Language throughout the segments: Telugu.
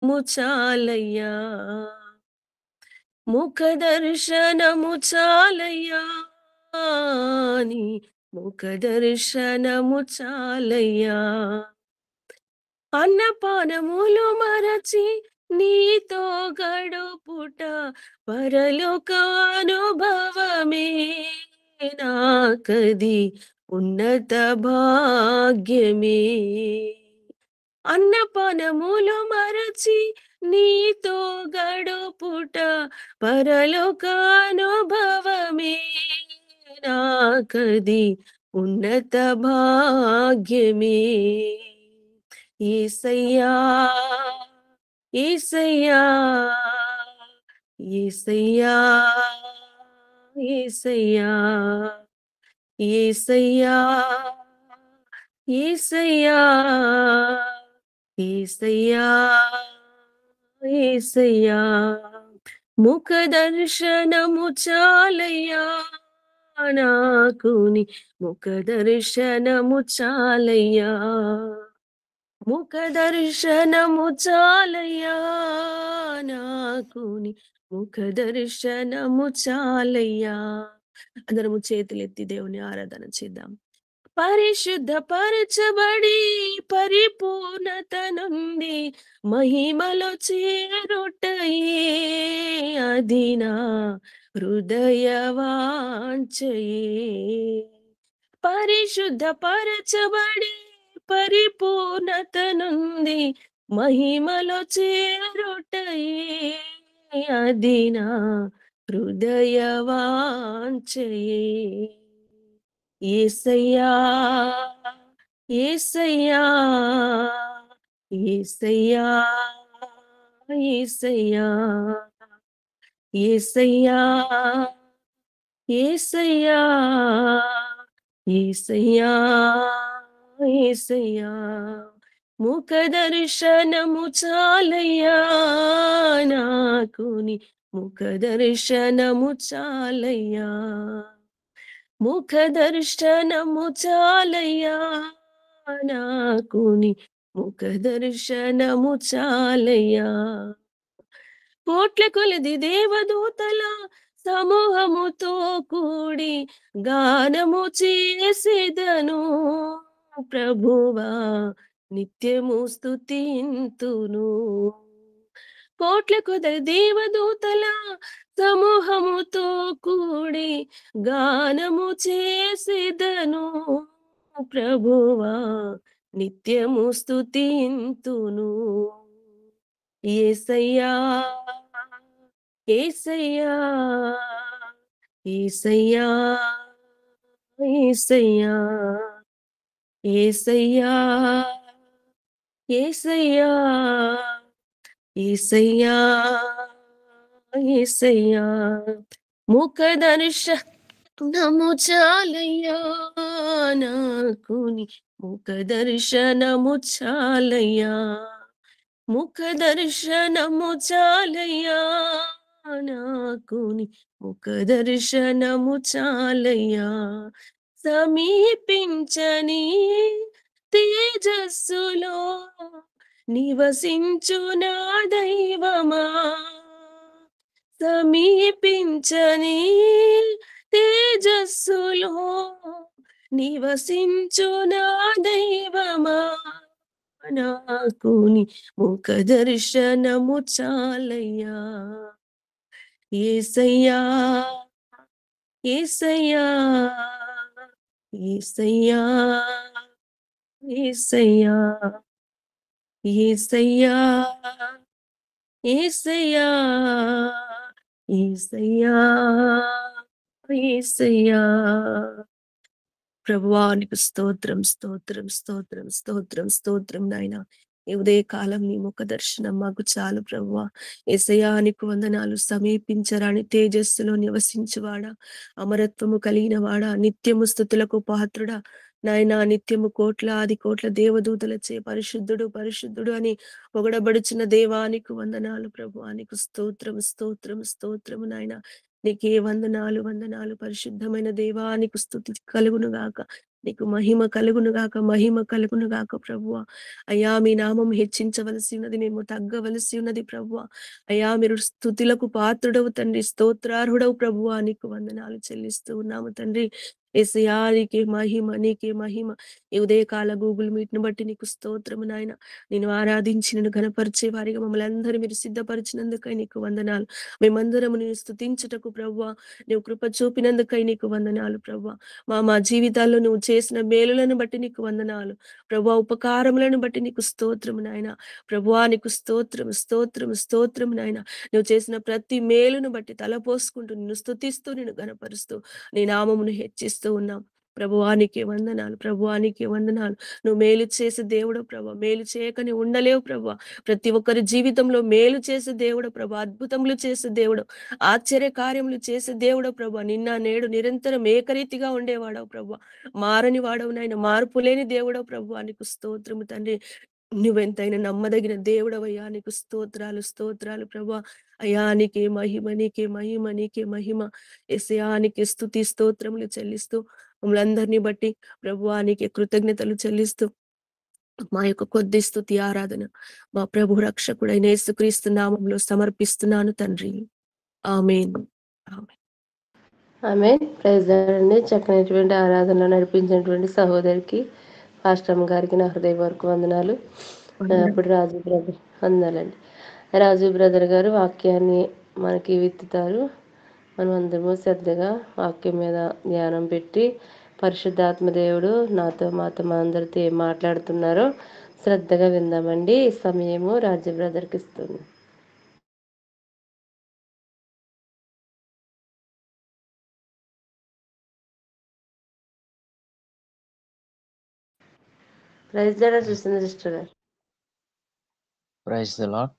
చాలయ్యా ముఖ దర్శనము చాలయ్యా నీ ముఖ దర్శనము చాలయ్యా అన్నపానములు మరచి నీతో గడుపుట పరలోకానుభవమే నాకది ఉన్నత భాగ్యమే అన్నపానములు మరచి నీతో గడుపుట పరలోకానుభవమే నాకది ఉన్నత భాగ్యమే యేసయ్యా యేసయ్యా యేసయ్యా యేసయ్యా యేసయ్యా యేసయ్యా యేసయ్యా యేసయ్యా ముఖ దర్శనము చాలయ్యా నాకు నీ ముఖ దర్శనము చాలయ్యా ముఖ దర్శనము చాలయ్యా నాకు నీ ముఖ దర్శనము చాలయ్యా అందరము చేతులెత్తి దేవుని ఆరాధన చేద్దాం పరిశుద్ధపరచబడి పరిపూర్ణత నుండి మహిమలో చేరుటయే అది నా హృదయ వాంఛయే పరిశుద్ధపరచబడి పరిపూర్ణత నుండి మహిమలో చేరుటయే అది నా హృదయ వాంఛయే యేసయ్యా యేసయ్యా యేసయ్యా యేసయ్యా యేసయ్యా యేసయ్యా యేసయ్యా యేసయ్యా ముఖ దర్శనము చాలయ్యా నాకు నీ ముఖ దర్శనము చాలయ్యా ముఖ దర్శనము చాలయ్యా నాకు నీ ముఖ దర్శనము చాలయ్యా కోట్ల కొలది దేవదూతల సమూహముతో కూడి గానము చేసేదను ప్రభువా నిత్యము స్తుతింతును కోట్ల కొలది దేవదూతల సమూహముతో కూడి గానము చేసేదను ప్రభువా నిత్యము స్తుతింతును యేసయ్యా యేసయ్యా యేసయ్యా యేసయ్యా యేసయ్యా యేసయ్యా యేసయ్యా యేసయ్యా ముఖ దర్శనము చాలయ్యా నాకు నీ ముఖ దర్శనము చాలయ్యా ముఖ దర్శనము చాలయ్యా నాకు నీ ముఖ దర్శనము చాలయ్యా సమీపించని తేజస్సులో నివసించు నా దైవమా సమీపించని తేజస్సులో నివసించు నా దైవమా నాకు నీ ముఖ దర్శనము చాలయ్యా యేసయ్యా యేసయ్యా యేసయ్యా యేసయ్యా యేసయ్యా యేసయ్యా యేసయ్యా యేసయ్యా ప్రభువా నీకు స్తోత్రం స్తోత్రం స్తోత్రం స్తోత్రం స్తోత్రం నాయనా ఈ ఉదయ కాలం నీ ముఖ దర్శనం మాకు చాలు ప్రభువా యేసయ్యా నీకు వందనాలు సమీపించరాని తేజస్సులో నివసించువాడా అమరత్వము కలిగిన వాడా నిత్యము స్తుతులకు పాత్రుడా నాయనా నిత్యము కోట్లాది కోట్ల దేవదూతలచే పరిశుద్ధుడు పరిశుద్ధుడు అని పొగడబడుచున్న దేవానికి వందనాలు ప్రభువా నీకు స్తోత్రం స్తోత్రం స్తోత్రము నాయనా నీకే వందనాలు వందనాలు పరిశుద్ధమైన దేవానికి స్తుతి కలుగును గాక నీకు మహిమ కలుగును గాక, మహిమ కలుగును గాక ప్రభువా. అయ్యా! మీ నామం హెచ్చించవలసి ఉన్నది. మేము తగ్గవలసి ఉన్నది ప్రభువా. అయ్యా! మీరు స్తుతులకు పాత్రుడవు తండ్రి. స్తోత్రార్హుడవు ప్రభువా. నీకు వందనాలు చెల్లిస్తూ ఉన్నాము తండ్రి. యేసయ్యా! నీకే మహిమ, నీకే మహిమ. ఈ ఉదయకాల గూగుల్ మీట్‌ని బట్టి నీకు స్తోత్రము నాయన. నిన్ను ఆరాధించి, నిన్ను ఘనపరిచే వారిగా మమ్మల్ని అందరూ మీరు సిద్ధపరిచినందుకై నీకు వందనాలు. మేమందరము నిన్ను స్తుతించుటకు ప్రభువా, నీవు కృప చూపినందుకై నీకు వందనాలు ప్రభువా. మా జీవితాల్లో నువ్వు చేసిన మేలులను బట్టి నీకు వందనాలు. ప్రభువా, ఉపకారములను బట్టి నీకు స్తోత్రము నాయన. ప్రభువా, నీకు స్తోత్రము, స్తోత్రము, స్తోత్రము నాయన. నువ్వు చేసిన ప్రతి మేలును బట్టి తలపోసుకుంటూ, నిన్ను స్తుతిస్తూ, నిన్ను ఘనపరుస్తూ, నీ నామమును హెచ్చిస్తూ ఉన్నాం. ప్రభువా, నీకే వందనాలు. ప్రభువా, నీకే వందనాలు. నువ్వు మేలు చేసే దేవుడవు ప్రభువా. మేలు చేయక నీవు ఉండలేవు ప్రభువా. ప్రతి ఒక్కరి జీవితంలో మేలు చేసే దేవుడవు ప్రభువా. అద్భుతములు చేసే దేవుడవు. ఆశ్చర్య కార్యములు చేసే దేవుడవు ప్రభువా. నిన్న, నేడు నిరంతరం ఏకరీతిగా ఉండేవాడవు ప్రభువా. మారని వాడవు నాయన. మార్పు లేని దేవుడవు ప్రభువా. నీకు స్తోత్రము తండ్రి. నువ్వెంతైనా నమ్మదగిన దేవుడవయ్యా. నీకు స్తోత్రాలు, స్తోత్రాలు ప్రభువా. అయ్యా! నీకే మహిమ, నీకే మహిమ, నీకే మహిమ. యేసయ్యా! నీకే స్తుతి స్తోత్రములు చెల్లిస్తూ, మమ్మలందరిని బట్టి ప్రభువా నీకే కృతజ్ఞతలు చెల్లిస్తూ, మా యొక్క కొద్ది స్తుతి ఆరాధన మా ప్రభు రక్షకుడైన యేసుక్రీస్తు నామములో సమర్పిస్తున్నాను తండ్రి. ఆమేన్. ఆమేన్. ఆమేన్. ప్రైజ్ లార్డ్ అండి. చక్కనైనటువంటి ఆరాధనలో నడిపించినటువంటి సహోదరికి, పాస్టమ్ గారికి నా హృదయపూర్వక వందనాలు. వందనాలు. ఇప్పుడు రాజు బ్రదర్ వందనాలండి. రాజు బ్రదర్ గారు వాక్యాన్ని మనకి విత్తుతారు. మనం అందరము శ్రద్ధగా వాక్యం మీద ధ్యానం పెట్టి, పరిశుద్ధాత్మ దేవుడు మాతో మనందరితో ఏం మాట్లాడుతున్నారో శ్రద్ధగా విందామండి. ఈ సమయము రాజు బ్రదర్కి ఇస్తుంది. ప్రైజ్ లార్డ్ చూస్తుంది సిస్టర్ గారు. Praise the Lord.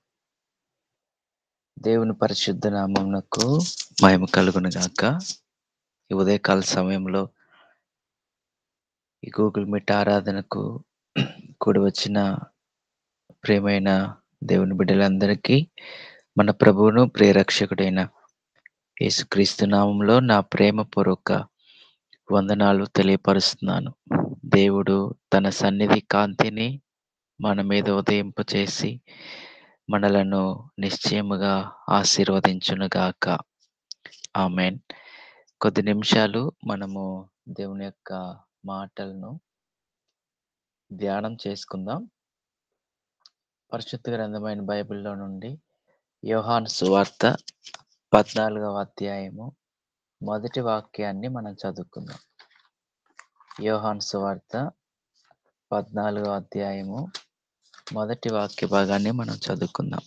దేవుని పరిశుద్ధ నామమునకు మహిమ కలుగును గాక. ఈ ఉదయకాల సమయంలో ఈ గూగుల్ మీట్ ఆరాధనకు కూడి వచ్చిన ప్రియమైన దేవుని బిడ్డలందరికీ మన ప్రభువును ప్రియరక్షకుడైన యేసుక్రీస్తు నామంలో నా ప్రేమపూర్వక వందనాలు తెలియపరుస్తున్నాను. దేవుడు తన సన్నిధి కాంతిని మన మీద ఉదయింపచేసి మనలను నిశ్చయముగా ఆశీర్వదించునుగాక. ఆమేన్. కొద్ది నిమిషాలు మనము దేవుని యొక్క మాటలను ధ్యానం చేసుకుందాం. పరిశుద్ధ గ్రంథమైన బైబిల్లో నుండి యోహాను సువార్త 14వ అధ్యాయము మొదటి వాక్యాన్ని మనం చదువుకుందాం. యోహాను సువార్త 14వ అధ్యాయము మొదటి వాక్య భాగాన్ని మనం చదువుకుందాం.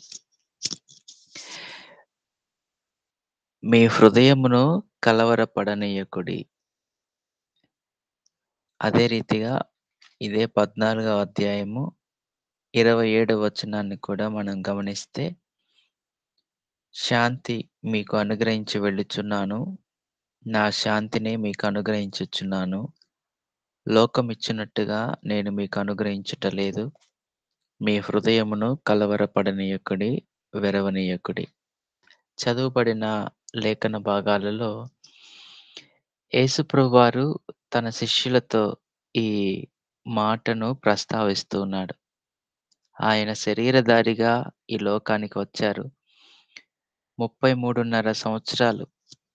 మీ హృదయమును కలవరపడనీయకుడి. అదే రీతిగా ఇదే 14వ అధ్యాయము 27వ వచనాన్ని కూడా మనం గమనిస్తే, శాంతి మీకు అనుగ్రహించి వెళ్ళుచున్నాను, నా శాంతిని మీకు అనుగ్రహించుచున్నాను. లోకమిచ్చినట్టుగా నేను మీకు అనుగ్రహించుట లేదు. మీ హృదయమును కలవరపడనీయకుడి, వెరవనీయకుడి. చదువుబడిన లేఖన భాగాలలో యేసుప్రభువారు తన శిష్యులతో ఈ మాటను ప్రస్తావిస్తూ ఉన్నాడు. ఆయన శరీరధారిగా ఈ లోకానికి వచ్చారు. 33.5 సంవత్సరాలు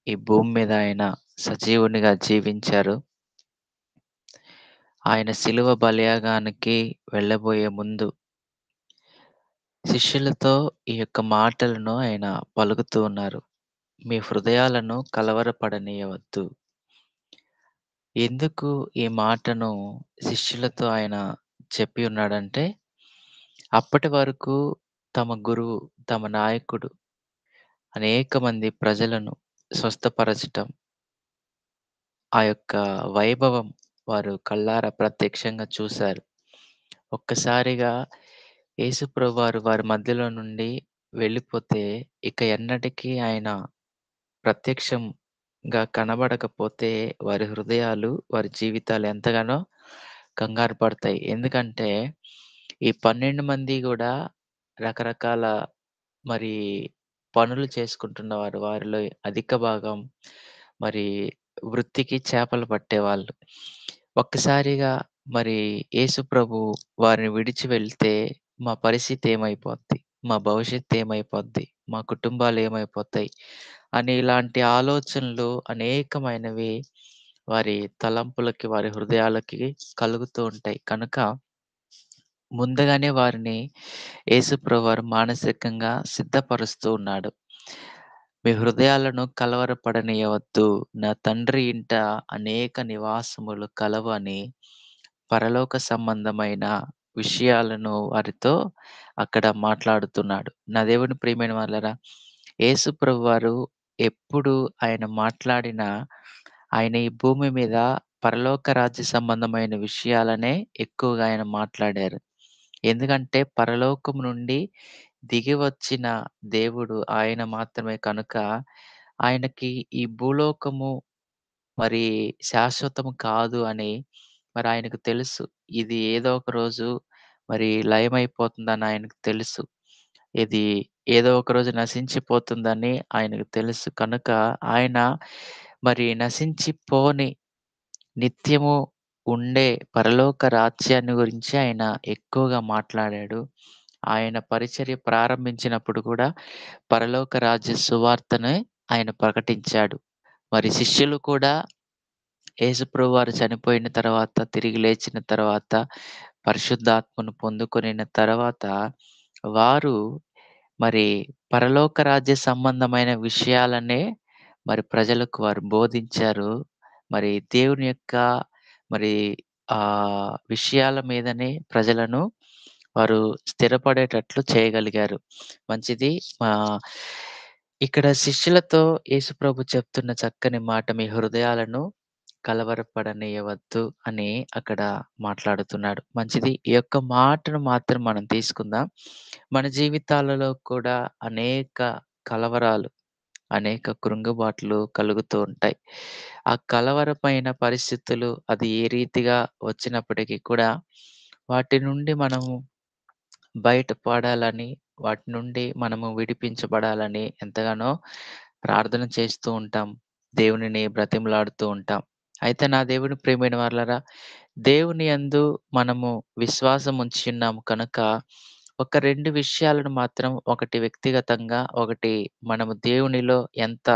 ఈ భూమి మీద ఆయన సజీవునిగా జీవించారు. ఆయన శిలువ బలియాగానికి వెళ్ళబోయే ముందు శిష్యులతో ఈ యొక్క మాటలను ఆయన పలుకుతూ ఉన్నారు. మీ హృదయాలను కలవరపడనీయవద్దు. ఎందుకు ఈ మాటను శిష్యులతో ఆయన చెప్పి ఉన్నాడంటే, అప్పటి వరకు తమ గురువు, తమ నాయకుడు అనేక మంది ప్రజలను స్వస్థపరచటం, ఆ యొక్క వైభవం వారు కళ్ళారా ప్రత్యక్షంగా చూశారు. ఒక్కసారిగా యేసుప్రభువారు వారి మధ్యలో నుండి వెళ్ళిపోతే ఇక ఎన్నటికీ ఆయన ప్రత్యక్షంగా కనబడకపోతే వారి హృదయాలు, వారి జీవితాలు ఎంతగానో కంగారు పడతాయి. ఎందుకంటే ఈ 12 మంది గూడా రకరకాల మరి పనులు చేసుకుంటున్నవారు. వారిలో అధిక భాగం మరి వృత్తికి చేపలు పట్టేవాళ్ళు. ఒక్కసారిగా మరి యేసు ప్రభు వారిని విడిచి వెళ్తే మా పరిస్థితి ఏమైపోద్ది? మా భవిష్యత్తు ఏమైపోద్ది? మా కుటుంబాలు ఏమైపోతాయి? అని ఇలాంటి ఆలోచనలు అనేకమైనవి వారి తలంపులకి, వారి హృదయాలకి కలుగుతూ ఉంటాయి. కనుక ముందుగానే వారిని యేసుప్రభువారు మానసికంగా సిద్ధపరుస్తూ ఉన్నాడు. మీ హృదయాలను కలవరపడనీయవద్దు. నా తండ్రి ఇంట అనేక నివాసములు కలవు అని పరలోక సంబంధమైన విషయాలను వారితో అక్కడ మాట్లాడుతున్నాడు. నా దేవుని ప్రియమైన వాళ్ళరా, యేసు ప్రభువారు ఎప్పుడు ఆయన మాట్లాడినా, ఆయన ఈ భూమి మీద పరలోక రాజ్య సంబంధమైన విషయాలనే ఎక్కువగా ఆయన మాట్లాడారు. ఎందుకంటే పరలోకం నుండి దిగి వచ్చిన దేవుడు ఆయన మాత్రమే కనుక, ఆయనకి ఈ భూలోకము మరి శాశ్వతం కాదు అని మరి ఆయనకు తెలుసు. ఇది ఏదో ఒక రోజు మరి లయమైపోతుందని ఆయనకు తెలుసు. ఇది ఏదో ఒక రోజు నశించిపోతుందని ఆయనకు తెలుసు. కనుక ఆయన మరి నశించిపోని నిత్యము ఉండే పరలోక రాజ్యాన్ని గురించి ఆయన ఎక్కువగా మాట్లాడాడు. ఆయన పరిచర్య ప్రారంభించినప్పుడు కూడా పరలోక రాజ్య సువార్తనే ఆయన ప్రకటించాడు. మరి శిష్యులు కూడా యేసుప్రభు వారు చనిపోయిన తర్వాత, తిరిగి లేచిన తర్వాత, పరిశుద్ధాత్మను పొందుకొనిన తర్వాత, వారు మరి పరలోక రాజ్య సంబంధమైన విషయాలనే మరి ప్రజలకు వారు బోధించారు. మరి దేవుని యొక్క మరి విషయాల మీదనే ప్రజలను వారు స్థిరపడేటట్లు చేయగలిగారు. మంచిది. ఆహ్, ఇక్కడ శిష్యులతో యేసుప్రభు చెప్తున్న చక్కని మాట, మీ హృదయాలను కలవరపడనీయవద్దు అని అక్కడ మాట్లాడుతున్నాడు. మంచిది. ఈ యొక్క మాటను మాత్రం మనం తీసుకుందాం. మన జీవితాలలో కూడా అనేక కలవరాలు, అనేక కృంగుబాట్లు కలుగుతూ ఉంటాయి. ఆ కలవరమైన పరిస్థితులు అది ఏ రీతిగా వచ్చినప్పటికీ కూడా వాటి నుండి మనము బయటపడాలని, వాటి నుండి మనము విడిపించబడాలని ఎంతగానో ప్రార్థన చేస్తూ ఉంటాం. దేవునిని బ్రతిమలాడుతూ ఉంటాం. అయితే నా దేవుని ప్రియమైన వారలారా, దేవుని యందు మనము విశ్వాసం ఉంచుచున్నాము కనుక, ఒక 2 విషయాలను మాత్రం, ఒకటి వ్యక్తిగతంగా, ఒకటి మనము దేవునిలో ఎంత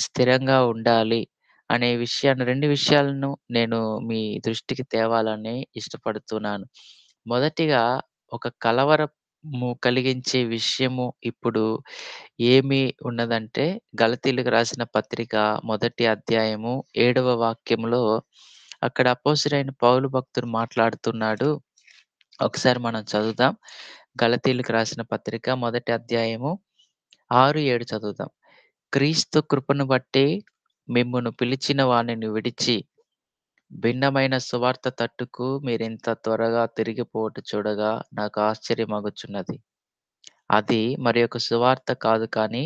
స్థిరంగా ఉండాలి అనే విషయాన్ని, 2 విషయాలను నేను మీ దృష్టికి తేవాలని ఇష్టపడుతున్నాను. మొదటిగా ఒక కలవరము కలిగించే విషయము ఇప్పుడు ఏమి ఉన్నదంటే, గలతీయులకు రాసిన పత్రిక మొదటి అధ్యాయము 7వ వాక్యంలో అక్కడ అపోస్తలుడైన పౌలు భక్తుడు మాట్లాడుతున్నాడు. ఒకసారి మనం చదువుదాం. గలతీయులకు రాసిన పత్రిక మొదటి అధ్యాయము 6, 7 చదువుదాం. క్రీస్తు కృపను బట్టి మిమ్మును పిలిచిన వానిని విడిచి భిన్నమైన సువార్త తట్టుకు మీరింత త్వరగా తిరిగిపోవుట చూడగా నాకు ఆశ్చర్యమగుచున్నది. అది మరి ఒక సువార్త కాదు కానీ,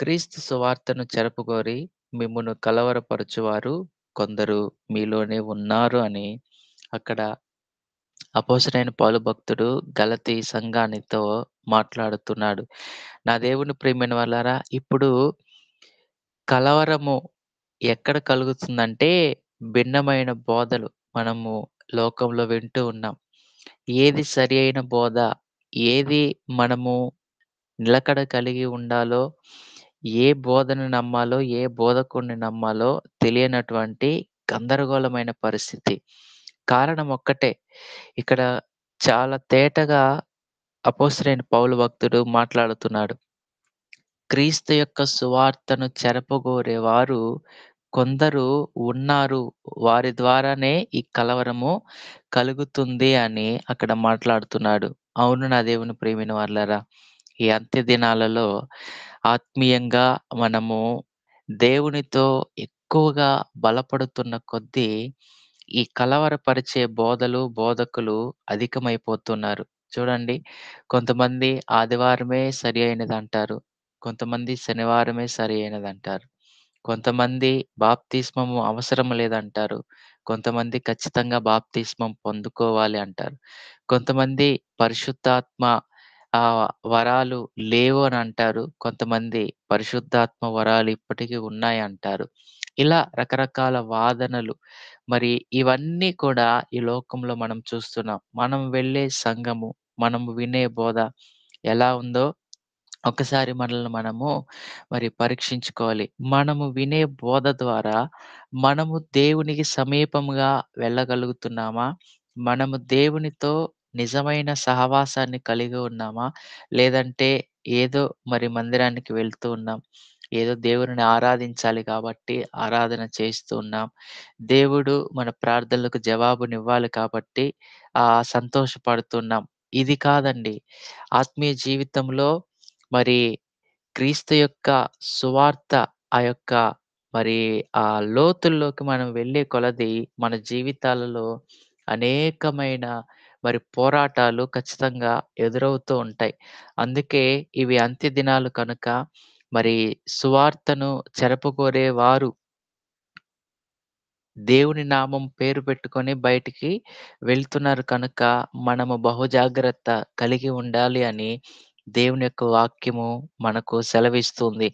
క్రీస్తు సువార్తను చెరపగోరి మిమ్మును కలవరపరచువారు కొందరు మీలోనే ఉన్నారు అని అక్కడ అపోసరైన పౌలు భక్తుడు గలతీ సంఘానితో మాట్లాడుతున్నాడు. నా దేవుని ప్రియమైన వాళ్ళారా, ఇప్పుడు కలవరము ఎక్కడ కలుగుతుందంటే, భిన్నమైన బోధలు మనము లోకంలో వింటూ ఉన్నాం. ఏది సరి అయిన బోధ, ఏది మనము నిలకడ కలిగి ఉండాలో, ఏ బోధను నమ్మాలో, ఏ బోధకుడిని నమ్మాలో తెలియనటువంటి గందరగోళమైన పరిస్థితి. కారణం ఒక్కటే. ఇక్కడ చాలా తేటగా అపోస్తలుడైన పౌలు భక్తుడు మాట్లాడుతున్నాడు. క్రీస్తు యొక్క సువార్తను చెరపగోరేవారు కొందరు ఉన్నారు. వారి ద్వారానే ఈ కలవరము కలుగుతుంది అని అక్కడ మాట్లాడుతున్నాడు. అవును నా దేవుని ప్రియమైన వారలారా, ఈ అంత్య దినాలలో ఆత్మీయంగా మనము దేవునితో ఎక్కువగా బలపడుతున్న కొద్దీ, ఈ కలవరపరిచే బోధలు, బోధకులు అధికమైపోతున్నారు. చూడండి, కొంతమంది ఆదివారమే సరి అయినదంటారు. కొంతమంది శనివారమే సరి అయినదంటారు. కొంతమంది బాప్తిస్మము అవసరం లేదంటారు. కొంతమంది ఖచ్చితంగా బాప్తిస్మం పొందుకోవాలి అంటారు. కొంతమంది పరిశుద్ధాత్మ వరాలు లేవు అని అంటారు. కొంతమంది పరిశుద్ధాత్మ వరాలు ఇప్పటికి ఉన్నాయంటారు. ఇలా రకరకాల వాదనలు. మరి ఇవన్నీ కూడా ఈ లోకంలో మనం చూస్తున్నాం. మనం వెళ్ళే సంఘము, మనం వినే బోధ ఎలా ఉందో ఒకసారి మనల్ని మనము మరి పరీక్షించుకోవాలి. మనము వినే బోధ ద్వారా మనము దేవునికి సమీపముగా వెళ్ళగలుగుతున్నామా? మనము దేవునితో నిజమైన సహవాసాన్ని కలిగి ఉన్నామా? లేదంటే ఏదో మరి మందిరానికి వెళ్తూ ఉన్నాం. ఏదో దేవుడిని ఆరాధించాలి కాబట్టి ఆరాధన చేస్తూ ఉన్నాం. దేవుడు మన ప్రార్థనలకు జవాబునివ్వాలి కాబట్టి సంతోషపడుతున్నాం. ఇది కాదండి. ఆత్మీయ జీవితంలో మరి క్రీస్తు యొక్క సువార్త ఆ యొక్క మరి ఆ లోతుల్లోకి మనం వెళ్ళే కొలది మన జీవితాలలో అనేకమైన మరి పోరాటాలు ఖచ్చితంగా ఎదురవుతూ ఉంటాయి. అందుకే ఇవి అంత్య దినాలు కనుక మరి సువార్తను చెరపగోరే వారు దేవుని నామం పేరు పెట్టుకొని బయటికి వెళ్తున్నారు కనుక, మనము బహుజాగ్రత్త కలిగి ఉండాలి అని దేవుని యొక్క వాక్యము మనకు సెలవిస్తుంది.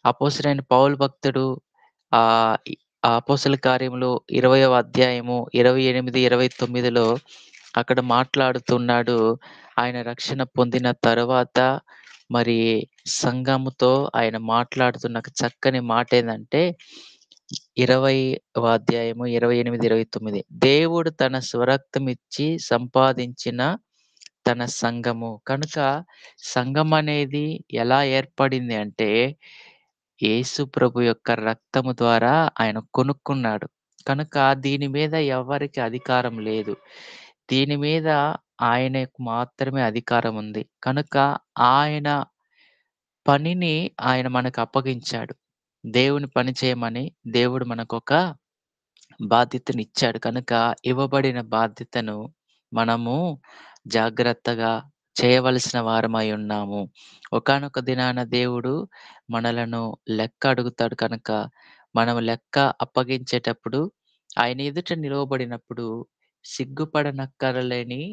అపోస్తలుడైన పౌలు భక్తుడు ఈ అపోస్తల కార్యములు 20వ అధ్యాయము 28, 29లో అక్కడ మాట్లాడుతున్నాడు. ఆయన రక్షణ పొందిన తరువాత మరి సంఘముతో ఆయన మాట్లాడుతున్న ఒక చక్కని మాటేందంటే 20వ అధ్యాయము 28, 29 దేవుడు తన స్వరక్తమిచ్చి సంపాదించిన తన సంఘము. కనుక సంఘమనేది ఎలా ఏర్పడింది అంటే, యేసు ప్రభు యొక్క రక్తము ద్వారా ఆయన కొనుక్కున్నాడు. కనుక దీని మీద ఎవ్వరికి అధికారం లేదు. దీని మీద ఆయనకు మాత్రమే అధికారం ఉంది. కనుక ఆయన పనిని ఆయన మనకు అప్పగించాడు. దేవుని పని చేయమని దేవుడు మనకొక బాధ్యతనిచ్చాడు. కనుక ఇవ్వబడిన బాధ్యతను మనము జాగ్రత్తగా చేయవలసిన వారమై ఉన్నాము. ఒకానొక దినాన దేవుడు మనలను లెక్క అడుగుతాడు కనుక, మనం లెక్క అప్పగించేటప్పుడు ఆయన ఎదుట నిలువబడినప్పుడు సిగ్గుపడనక్కరలేని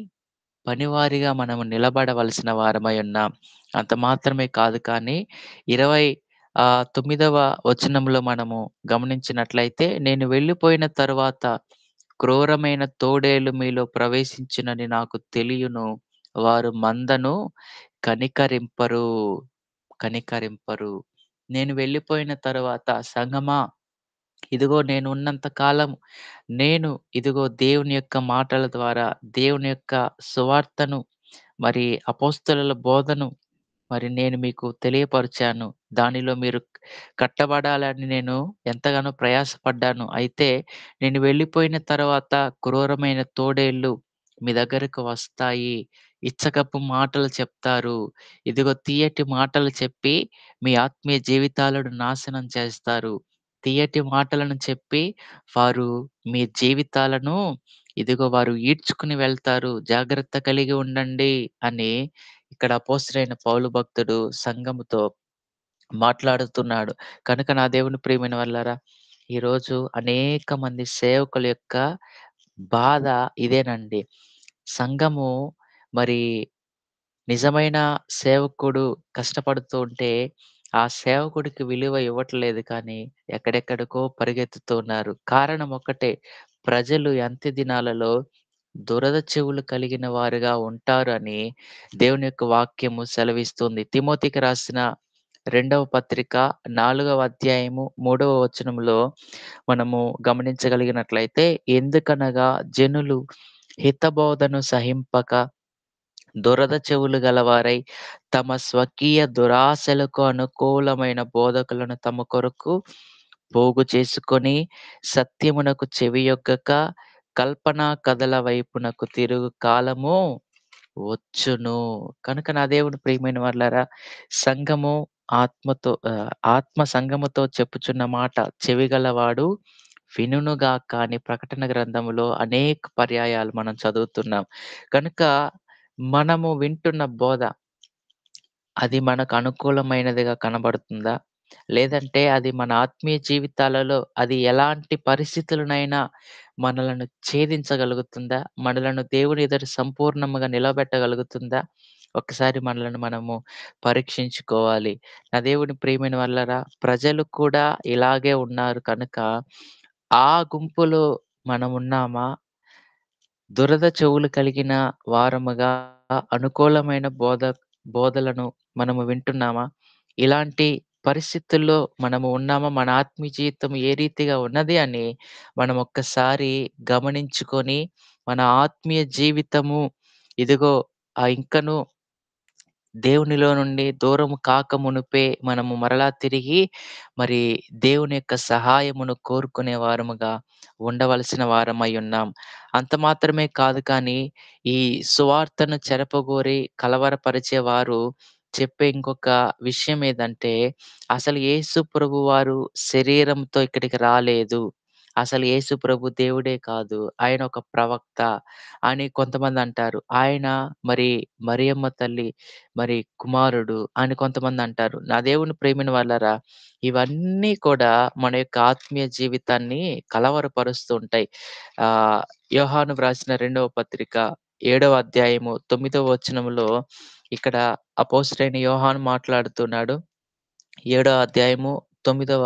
పనివారిగా మనము నిలబడవలసిన వారమై ఉన్నాం. అంత మాత్రమే కాదు కానీ 29వ వచనంలో మనము గమనించినట్లయితే, నేను వెళ్ళిపోయిన తరువాత క్రూరమైన తోడేలు మీలో ప్రవేశించునని నాకు తెలియును. వారు మందను కనికరింపరు. కనికరింపరు. నేను వెళ్ళిపోయిన తరువాత సంగమా, ఇదిగో నేనున్నంత కాలం నేను ఇదిగో దేవుని యొక్క మాటల ద్వారా, దేవుని యొక్క సువార్తను మరి అపోస్తలుల బోధను మరి నేను మీకు తెలియపరిచాను. దానిలో మీరు కట్టబడాలని నేను ఎంతగానో ప్రయాసపడ్డాను. అయితే నేను వెళ్ళిపోయిన తర్వాత క్రూరమైన తోడేళ్ళు మీ దగ్గరకు వస్తాయి. ఇచ్చకపు మాటలు చెప్తారు. ఇదిగో తీయటి మాటలు చెప్పి మీ ఆత్మీయ జీవితాలను నాశనం చేస్తారు. తీయటి మాటలను చెప్పి వారు మీ జీవితాలను ఇదిగో వారు ఈడ్చుకుని వెళ్తారు. జాగ్రత్త కలిగి ఉండండి అని ఇక్కడ అపోస్తలుడైన పౌలు భక్తుడు సంఘముతో మాట్లాడుతున్నాడు. కనుక నా దేవుని ప్రియమైన వారలారా, ఈరోజు అనేక మంది సేవకుల యొక్క బాధ ఇదేనండి. సంఘము మరి నిజమైన సేవకుడు కష్టపడుతూ ఉంటే, ఆ సేవకుడికి విలువ ఇవ్వట్లేదు కానీ, ఎక్కడెక్కడికో పరిగెత్తుతూ ఉన్నారు. కారణం ఒక్కటే, ప్రజలు అంత్య దినాలలో దురద చెవులు కలిగిన వారుగా ఉంటారు అని దేవుని యొక్క వాక్యము సెలవిస్తుంది. తిమోతికి రాసిన 2వ పత్రిక 4వ అధ్యాయము 3వ వచనంలో మనము గమనించగలిగినట్లయితే, ఎందుకనగా జనులు హితబోధను సహింపక దురద చెవులు గలవారై తమ స్వకీయ దురాశలకు అనుకూలమైన బోధకులను తమ కొరకు పోగు చేసుకొని సత్యమునకు చెవియొగ్గక కల్పనా కథల వైపునకు తిరుగు కాలము వచ్చును. కనుక నా దేవుని ప్రియమైన వాళ్ళారా, సంఘము ఆత్మ సంఘముతో చెప్పుచున్న మాట చెవిగలవాడు వినుగాక అని ప్రకటన గ్రంథములో అనేక పర్యాయాలు మనం చదువుతున్నాం. కనుక మనము వింటున్న బోధ అది మనకు అనుకూలమైనదిగా కనబడుతుందా? లేదంటే అది మన ఆత్మీయ జీవితాలలో అది ఎలాంటి పరిస్థితులనైనా మనలను ఛేదించగలుగుతుందా? మనలను దేవుని ఎదుట సంపూర్ణముగా నిలబెట్టగలుగుతుందా? ఒక్కసారి మనలను మనము పరీక్షించుకోవాలి. నా దేవుని ప్రియమైన వాళ్ళారా, ప్రజలు కూడా ఇలాగే ఉన్నారు కనుక, ఆ గుంపులో మనమున్నామా? దురద చెవులు కలిగిన వారముగా అనుకూలమైన బోధలను మనము వింటున్నామా? ఇలాంటి పరిస్థితుల్లో మనము ఉన్నామా? మన ఆత్మీయ జీవితం ఏ రీతిగా ఉన్నది అని మనం ఒక్కసారి గమనించుకొని, మన ఆత్మీయ జీవితము ఇదిగో ఇంకను దేవునిలో నుండి దూరము కాకమునుపే మనము మరలా తిరిగి మరి దేవుని యొక్క సహాయమును కోరుకునే వారముగా ఉండవలసిన వారమై ఉన్నాం. అంత మాత్రమే కాదు కానీ, ఈ సువార్తను చెరపగోరి కలవరపరిచేవారు చెప్పే ఇంకొక విషయం ఏదంటే, అసలు యేసు ప్రభువారు శరీరంతో ఇక్కడికి రాలేదు. అసలు యేసు ప్రభు దేవుడే కాదు. ఆయన ఒక ప్రవక్త అని కొంతమందంటారు. ఆయన మరి మరియమ్మ తల్లి మరి కుమారుడు అని కొంతమందంటారు. నా దేవుని ప్రియమైన వాళ్ళారా, ఇవన్నీ కూడా మన యొక్క ఆత్మీయ జీవితాన్ని కలవరపరుస్తూ ఉంటాయి. ఆహ్, యోహాను వ్రాసిన రెండవ పత్రిక 7వ అధ్యాయము 9వ వచనంలో ఇక్కడ అపోస్తలుడైన యోహాను మాట్లాడుతున్నాడు. 7వ అధ్యాయము 9వ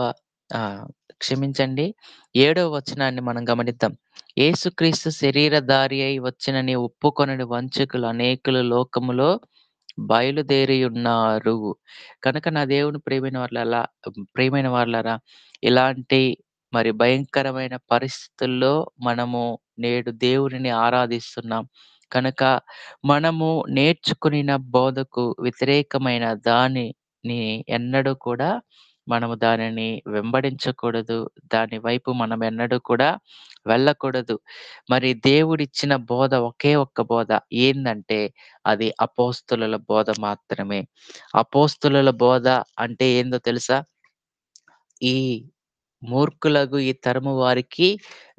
ఆహ్, క్షమించండి. 7వ వచనాన్ని మనం గమనిద్దాం. యేసుక్రీస్తు శరీరధారి అయి వచ్చెనని ఒప్పుకొనని వంచకులు అనేకులు లోకములో బయలుదేరియున్నారు. కనుక నా దేవుని ప్రియమైన వాళ్ళారా, ఇలాంటి మరి భయంకరమైన పరిస్థితుల్లో మనము నేడు దేవునిని ఆరాధిస్తున్నాం. కనుక మనము నేర్చుకొనిన బోధకు వ్యతిరేకమైన దానిని ఎన్నడూ కూడా మనము దానిని వెంబడించకూడదు. దాని వైపు మనం ఎన్నడూ కూడా వెళ్ళకూడదు. మరి దేవుడిచ్చిన బోధ ఒకే ఒక్క బోధ ఏందంటే అది అపోస్తలుల బోధ మాత్రమే. అపోస్తలుల బోధ అంటే ఏందో తెలుసా? ఈ మూర్ఖులగు ఈ తరము వారికి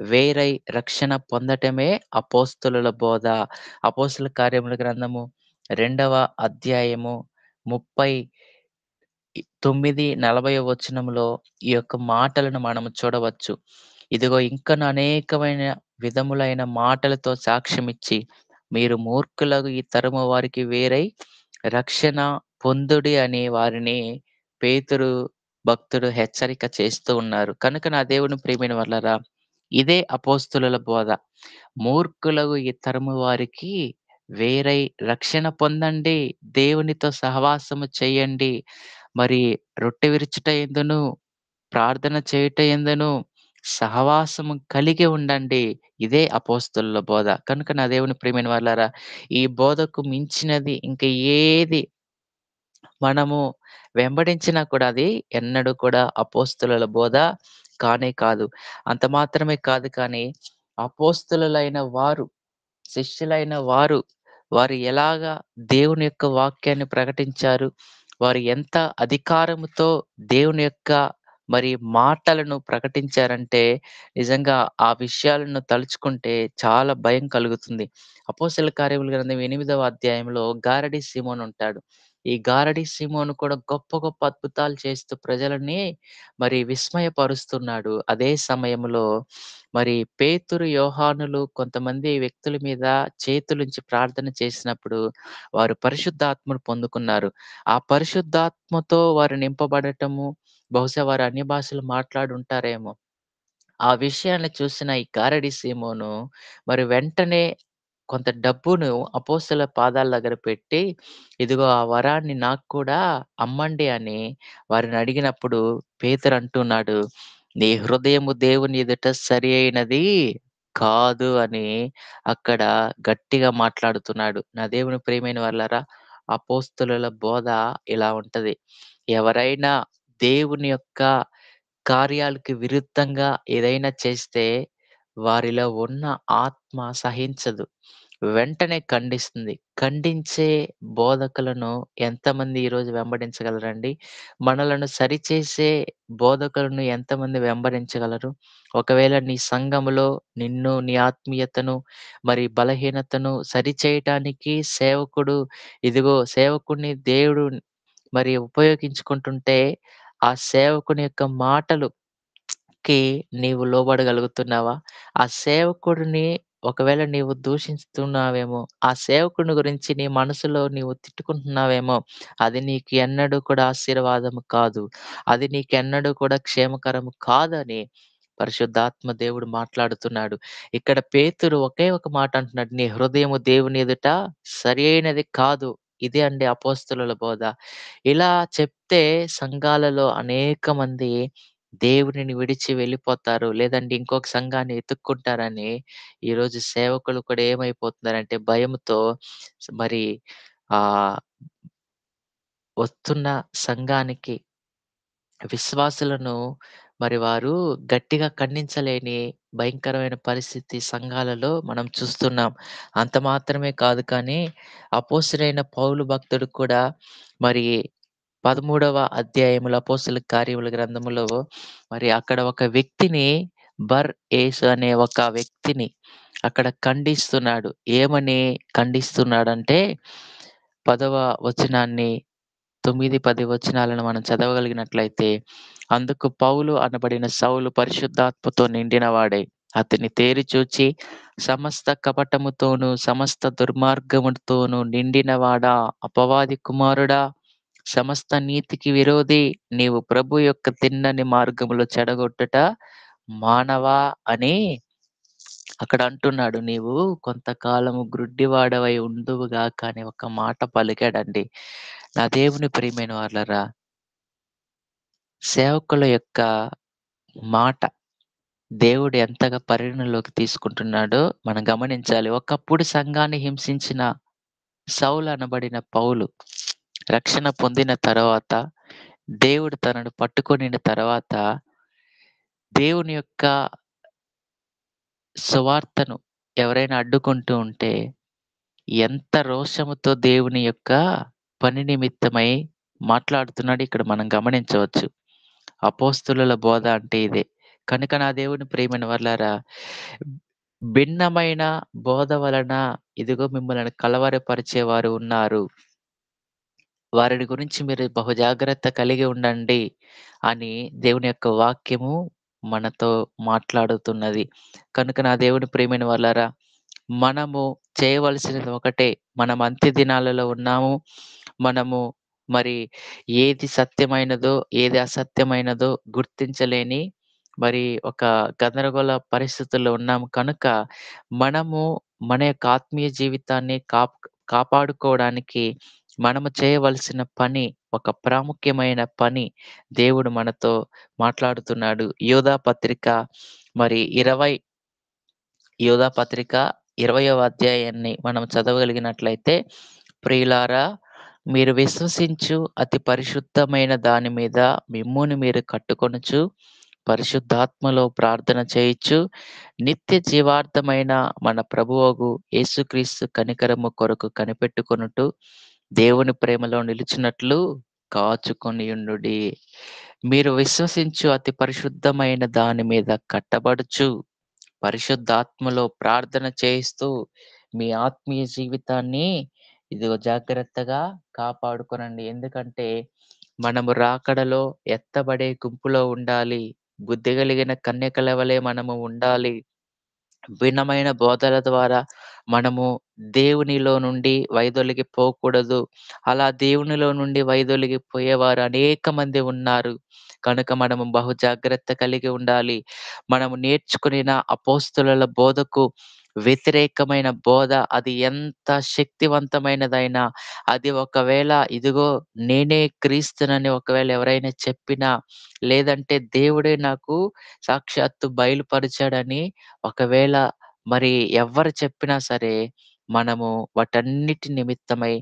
వేరై రక్షణ పొందటమే అపోస్తలుల బోధ. అపోస్తల కార్యముల గ్రంథము 2వ అధ్యాయము 39, 40 వచనంలో ఈ యొక్క మాటలను మనము చూడవచ్చు. ఇదిగో ఇంకను అనేకమైన విధములైన మాటలతో సాక్ష్యమిచ్చి, మీరు మూర్ఖులగు ఈ తరము వారికి వేరై రక్షణ పొందుడి అని వారిని పేతురు భక్తుడు హెచ్చరిక చేస్తూ ఉన్నారు. కనుక నా దేవుని ప్రియమైన వాళ్ళారా, ఇదే అపోస్తలుల బోధ. మూర్ఖులగు ఈ తరము వారికి వేరై రక్షణ పొందండి. దేవునితో సహవాసము చేయండి. మరి రొట్టె విరుచుట ఎందును, ప్రార్థన చేయుట ఎందును సహవాసము కలిగి ఉండండి. ఇదే అపోస్తలుల బోధ. కనుక నా దేవుని ప్రియమైన వాళ్ళారా, ఈ బోధకు మించినది ఇంక ఏది మనము వెంబడించినా కూడా అది ఎన్నడూ కూడా అపోస్తలుల బోధ కానే కాదు. అంత మాత్రమే కాదు కానీ, అపోస్తలులైన వారు, శిష్యులైన వారు, వారు ఎలాగా దేవుని యొక్క వాక్యాన్ని ప్రకటించారు? వారు ఎంత అధికారముతో దేవుని యొక్క మరి మాటలను ప్రకటించారంటే, నిజంగా ఆ విషయాలను తలుచుకుంటే చాలా భయం కలుగుతుంది. అపోస్తల కార్యముల గ్రంథం 8వ అధ్యాయంలో గారడీ సీమోను ఉంటాడు. ఈ గారడీ సీమోను కూడా గొప్ప గొప్ప అద్భుతాలు చేస్తూ ప్రజలని మరి విస్మయపరుస్తున్నాడు. అదే సమయంలో మరి పేతురు, యోహానులు కొంతమంది వ్యక్తుల మీద చేతులుంచి ప్రార్థన చేసినప్పుడు వారు పరిశుద్ధాత్మను పొందుకున్నారు. ఆ పరిశుద్ధాత్మతో వారు నింపబడటము, బహుశా వారు అన్య భాషలు మాట్లాడుంటారేమో! ఆ విషయాన్ని చూసిన ఈ గారడీ సీమోను మరి వెంటనే కొంత డబ్బును అపోస్తలుల పాదాల దగ్గర పెట్టి, "ఇదిగో ఆ వరాన్ని నాకు కూడా అమ్మండి" అని వారిని అడిగినప్పుడు పేతురు అంటున్నాడు, "నీ హృదయము దేవుని ఎదుట సరి అయినది కాదు" అని అక్కడ గట్టిగా మాట్లాడుతున్నాడు. నా దేవుని ప్రియమైన వాళ్ళారా, అపోస్తలుల బోధ ఇలా ఉంటది. ఎవరైనా దేవుని యొక్క కార్యాలకి విరుద్ధంగా ఏదైనా చేస్తే వారిలో ఉన్న ఆత్మ సహించదు. వెంటనే ఖండిస్తుంది. ఖండించే బోధకులను ఎంతమంది ఈరోజు వెంబడించగలరండి? మనలను సరిచేసే బోధకులను ఎంతమంది వెంబడించగలరు? ఒకవేళ నీ సంఘములో నిన్ను, నీ ఆత్మీయతను, మరి బలహీనతను సరిచేయటానికి సేవకుడు ఇదిగో సేవకుడిని దేవుడు మరి ఉపయోగించుకుంటుంటే, ఆ సేవకుని యొక్క మాటలు కి నీవు లోబడగలుగుతున్నావా? ఆ సేవకుడిని ఒకవేళ నీవు దూషిస్తున్నావేమో, ఆ సేవకుని గురించి నీ మనసులో నీవు తిట్టుకుంటున్నావేమో, అది నీకు ఎన్నడూ కూడా ఆశీర్వాదము కాదు. అది నీకెన్నడూ కూడా క్షేమకరము కాదని పరిశుద్ధాత్మ దేవుడు మాట్లాడుతున్నాడు. ఇక్కడ పేతురు ఒకే ఒక మాట అంటున్నాడు. నీ హృదయము దేవుని ఎదుట సరియైనది కాదు. ఇదే అండి అపోస్తలుల బోధ. ఇలా చెప్తే సంఘాలలో అనేకమంది దేవునిని విడిచి వెళ్ళిపోతారు. లేదంటే ఇంకొక సంఘాన్ని ఎతుక్కుంటారని ఈరోజు సేవకులు కూడా ఏమైపోతున్నారంటే భయముతో మరి ఆహ్, వస్తున్న సంఘానికి విశ్వాసులను మరి వారు గట్టిగా ఖండించలేని భయంకరమైన పరిస్థితి సంఘాలలో మనం చూస్తున్నాం. అంత మాత్రమే కాదు కానీ అపోస్తలుడైన పౌలు భక్తుడు కూడా మరి 13వ అధ్యాయములో అపోస్తలుల కార్యముల గ్రంథములో మరి అక్కడ ఒక వ్యక్తిని యేసు అనే ఒక వ్యక్తిని అక్కడ ఖండిస్తున్నాడు. ఏమని ఖండిస్తున్నాడంటే 10వ వచనాన్ని 9, 10 వచనాలను మనం చదవగలిగినట్లయితే, అందుకు పౌలు అనబడిన సౌలు పరిశుద్ధాత్మతో నిండినవాడై అతన్ని తేరి చూచి, సమస్త కపటముతోనూ, సమస్త దుర్మార్గముతోనూ నిండినవాడా, అపవాది కుమారుడా, సమస్త నీతికి విరోధి, నీవు ప్రభు యొక్క తిన్నని మార్గములో చెడగొట్టుట మానవా అని అక్కడ అంటున్నాడు. నీవు కొంతకాలము గ్రుడ్డివాడవై ఉందువుగాక అని ఒక మాట పలికాడండి. నా దేవుని ప్రియమైన వాళ్ళరా, సేవకుల యొక్క మాట దేవుడు ఎంతగా పరిగణలోకి తీసుకుంటున్నాడో మనం గమనించాలి. ఒకప్పుడు సంఘాన్ని హింసించిన సౌలు అనబడిన పౌలు రక్షణ పొందిన తర్వాత, దేవుడు తనను పట్టుకొనిన తర్వాత, దేవుని యొక్క సువార్తను ఎవరైనా అడ్డుకుంటూ ఉంటే ఎంత రోషముతో దేవుని యొక్క పని నిమిత్తమై మాట్లాడుతున్నాడో ఇక్కడ మనం గమనించవచ్చు. అపోస్తలుల బోధ అంటే ఇదే. కనుక నా దేవుని ప్రియమైన వాళ్ళారా, భిన్నమైన బోధ వలన ఇదిగో మిమ్మల్ని కలవరపరిచేవారు ఉన్నారు. వారిని గురించి మీరు బహు జాగ్రత్త కలిగి ఉండండి అని దేవుని యొక్క వాక్యము మనతో మాట్లాడుతున్నది. కనుక నా దేవుని ప్రియమైన వాళ్ళారా, మనము చేయవలసినది ఒకటే. మనం అంత్య దినాలలో ఉన్నాము. మనము మరి ఏది సత్యమైనదో, ఏది అసత్యమైనదో గుర్తించలేని మరి ఒక గందరగోళ పరిస్థితుల్లో ఉన్నాము కనుక, మనము మన యొక్క ఆత్మీయ జీవితాన్ని కాపాడుకోవడానికి మనము చేయవలసిన పని, ఒక ప్రాముఖ్యమైన పని దేవుడు మనతో మాట్లాడుతున్నాడు. మరి 20 యోధా పత్రిక 20వ అధ్యాయాన్ని మనం చదవగలిగినట్లయితే, ప్రియులారా, మీరు విశ్వసించు అతి పరిశుద్ధమైన దాని మీద మిమ్మును మీరు కట్టుకొనుచు, పరిశుద్ధాత్మలో ప్రార్థన చేయుచు, నిత్య జీవార్థమైన మన ప్రభువగు యేసుక్రీస్తు కనికరము కొరకు కనిపెట్టుకొనుటూ, దేవుని ప్రేమలో నిలుచున్నట్లు కాచుకొనియుండుడి. మీరు విశ్వసించు అతి పరిశుద్ధమైన దాని మీద కట్టబడుచు, పరిశుద్ధాత్మలో ప్రార్థన చేయిస్తూ మీ ఆత్మీయ జీవితాన్ని ఇదిగో జాగ్రత్తగా కాపాడుకొనండి. ఎందుకంటే మనము రాకడలో ఎత్తబడే గుంపులో ఉండాలి. బుద్ధి కలిగిన కన్యకల వలె మనము ఉండాలి. భిన్నమైన బోధల ద్వారా మనము దేవునిలో నుండి వైదొలిగిపోకూడదు. అలా దేవునిలో నుండి వైదొలిగిపోయేవారు అనేకమంది ఉన్నారు. కనుక మనము బహు జాగ్రత్త కలిగి ఉండాలి. మనము నేర్చుకొనిన అపోస్తలుల బోధకు వ్యతిరేకమైన బోధ అది ఎంత శక్తివంతమైనదైనా, అది ఒకవేళ ఇదిగో నేనే క్రీస్తునని ఒకవేళ ఎవరైనా చెప్పినా, లేదంటే దేవుడే నాకు సాక్షాత్తు బయలుపరిచాడని ఒకవేళ మరి ఎవ్వరు చెప్పినా సరే, మనము వాటన్నిటి నిమిత్తమై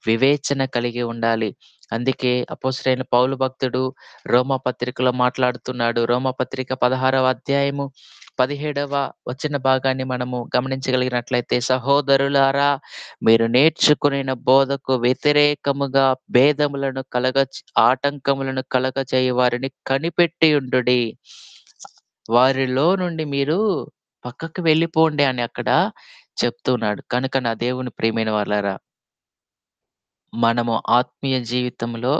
వివేచన కలిగి ఉండాలి. అందుకే అపోస్తలుడైన పౌలు భక్తుడు రోమా పత్రికలో మాట్లాడుతున్నాడు. రోమా పత్రిక 16వ అధ్యాయము 17వ వచన భాగాన్ని మనము గమనించగలిగినట్లయితే, సహోదరులారా, మీరు నేర్చుకొనిన బోధకు వ్యతిరేకముగా ఆటంకములను కలగజేయు వారిని కనిపెట్టియుండుడి. వారిలో నుండి మీరు పక్కకు వెళ్ళిపోండి అని అక్కడ చెప్తున్నాడు. కనుక నా దేవుని ప్రియమైన వాళ్ళారా, మనము ఆత్మీయ జీవితంలో